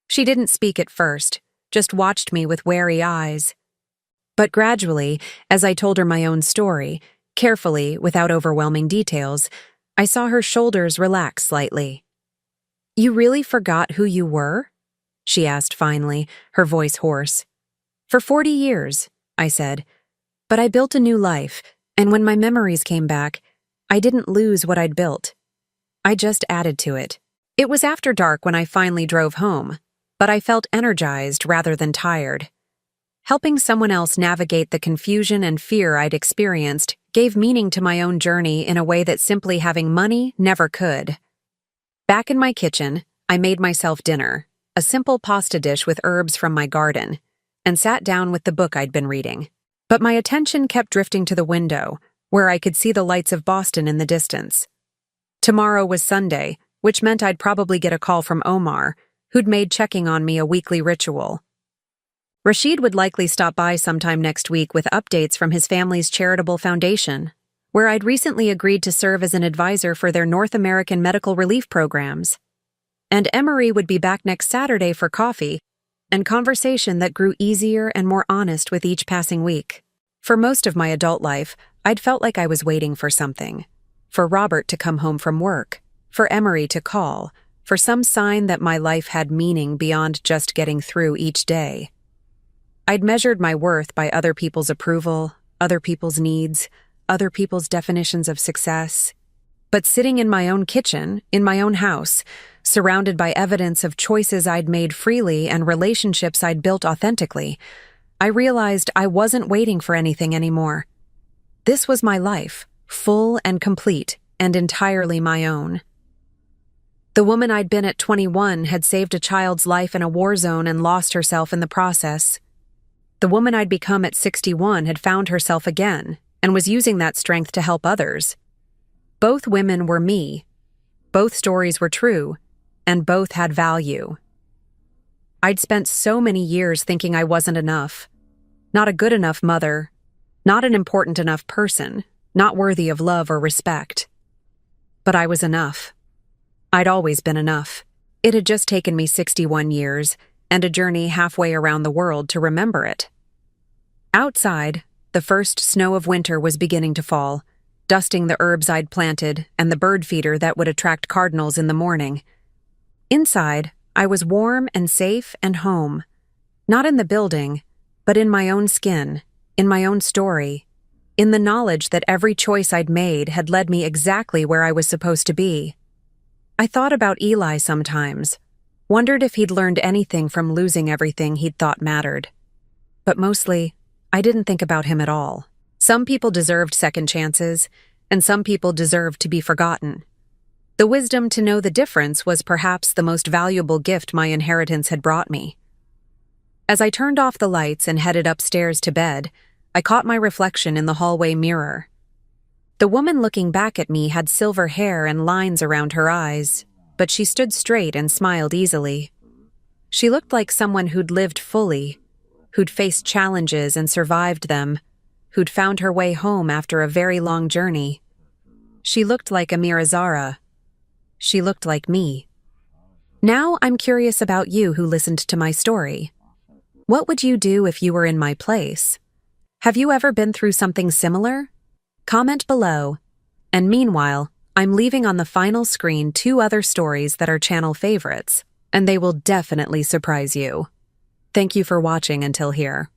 She didn't speak at first, just watched me with wary eyes. But gradually, as I told her my own story, carefully, without overwhelming details, I saw her shoulders relax slightly. "You really forgot who you were?" she asked finally, her voice hoarse. "For 40 years, I said. "But I built a new life, and when my memories came back, I didn't lose what I'd built. I just added to it." It was after dark when I finally drove home, but I felt energized rather than tired. Helping someone else navigate the confusion and fear I'd experienced gave meaning to my own journey in a way that simply having money never could. Back in my kitchen, I made myself dinner, a simple pasta dish with herbs from my garden, and sat down with the book I'd been reading. But my attention kept drifting to the window, where I could see the lights of Boston in the distance. Tomorrow was Sunday, which meant I'd probably get a call from Omar, who'd made checking on me a weekly ritual. Rashid would likely stop by sometime next week with updates from his family's charitable foundation, where I'd recently agreed to serve as an advisor for their North American medical relief programs. And Emery would be back next Saturday for coffee and conversation that grew easier and more honest with each passing week. For most of my adult life, I'd felt like I was waiting for something. For Robert to come home from work, for Emery to call, for some sign that my life had meaning beyond just getting through each day. I'd measured my worth by other people's approval, other people's needs, other people's definitions of success. But sitting in my own kitchen, in my own house, surrounded by evidence of choices I'd made freely and relationships I'd built authentically, I realized I wasn't waiting for anything anymore. This was my life, full and complete, and entirely my own. The woman I'd been at 21 had saved a child's life in a war zone and lost herself in the process. The woman I'd become at 61 had found herself again and was using that strength to help others. Both women were me. Both stories were true, and both had value. I'd spent so many years thinking I wasn't enough. Not a good enough mother, not an important enough person, not worthy of love or respect. But I was enough. I'd always been enough. It had just taken me 61 years and a journey halfway around the world to remember it. Outside, the first snow of winter was beginning to fall, dusting the herbs I'd planted and the bird feeder that would attract cardinals in the morning. Inside, I was warm and safe and home. Not in the building, but in my own skin, in my own story, in the knowledge that every choice I'd made had led me exactly where I was supposed to be. I thought about Eli sometimes, wondered if he'd learned anything from losing everything he'd thought mattered. But mostly, I didn't think about him at all. Some people deserved second chances, and some people deserved to be forgotten. The wisdom to know the difference was perhaps the most valuable gift my inheritance had brought me. As I turned off the lights and headed upstairs to bed, I caught my reflection in the hallway mirror. The woman looking back at me had silver hair and lines around her eyes, but she stood straight and smiled easily. She looked like someone who'd lived fully, who'd faced challenges and survived them, who'd found her way home after a very long journey. She looked like Amira Zara. She looked like me. Now I'm curious about you who listened to my story. What would you do if you were in my place? Have you ever been through something similar? Comment below. And meanwhile, I'm leaving on the final screen 2 other stories that are channel favorites, and they will definitely surprise you. Thank you for watching until here.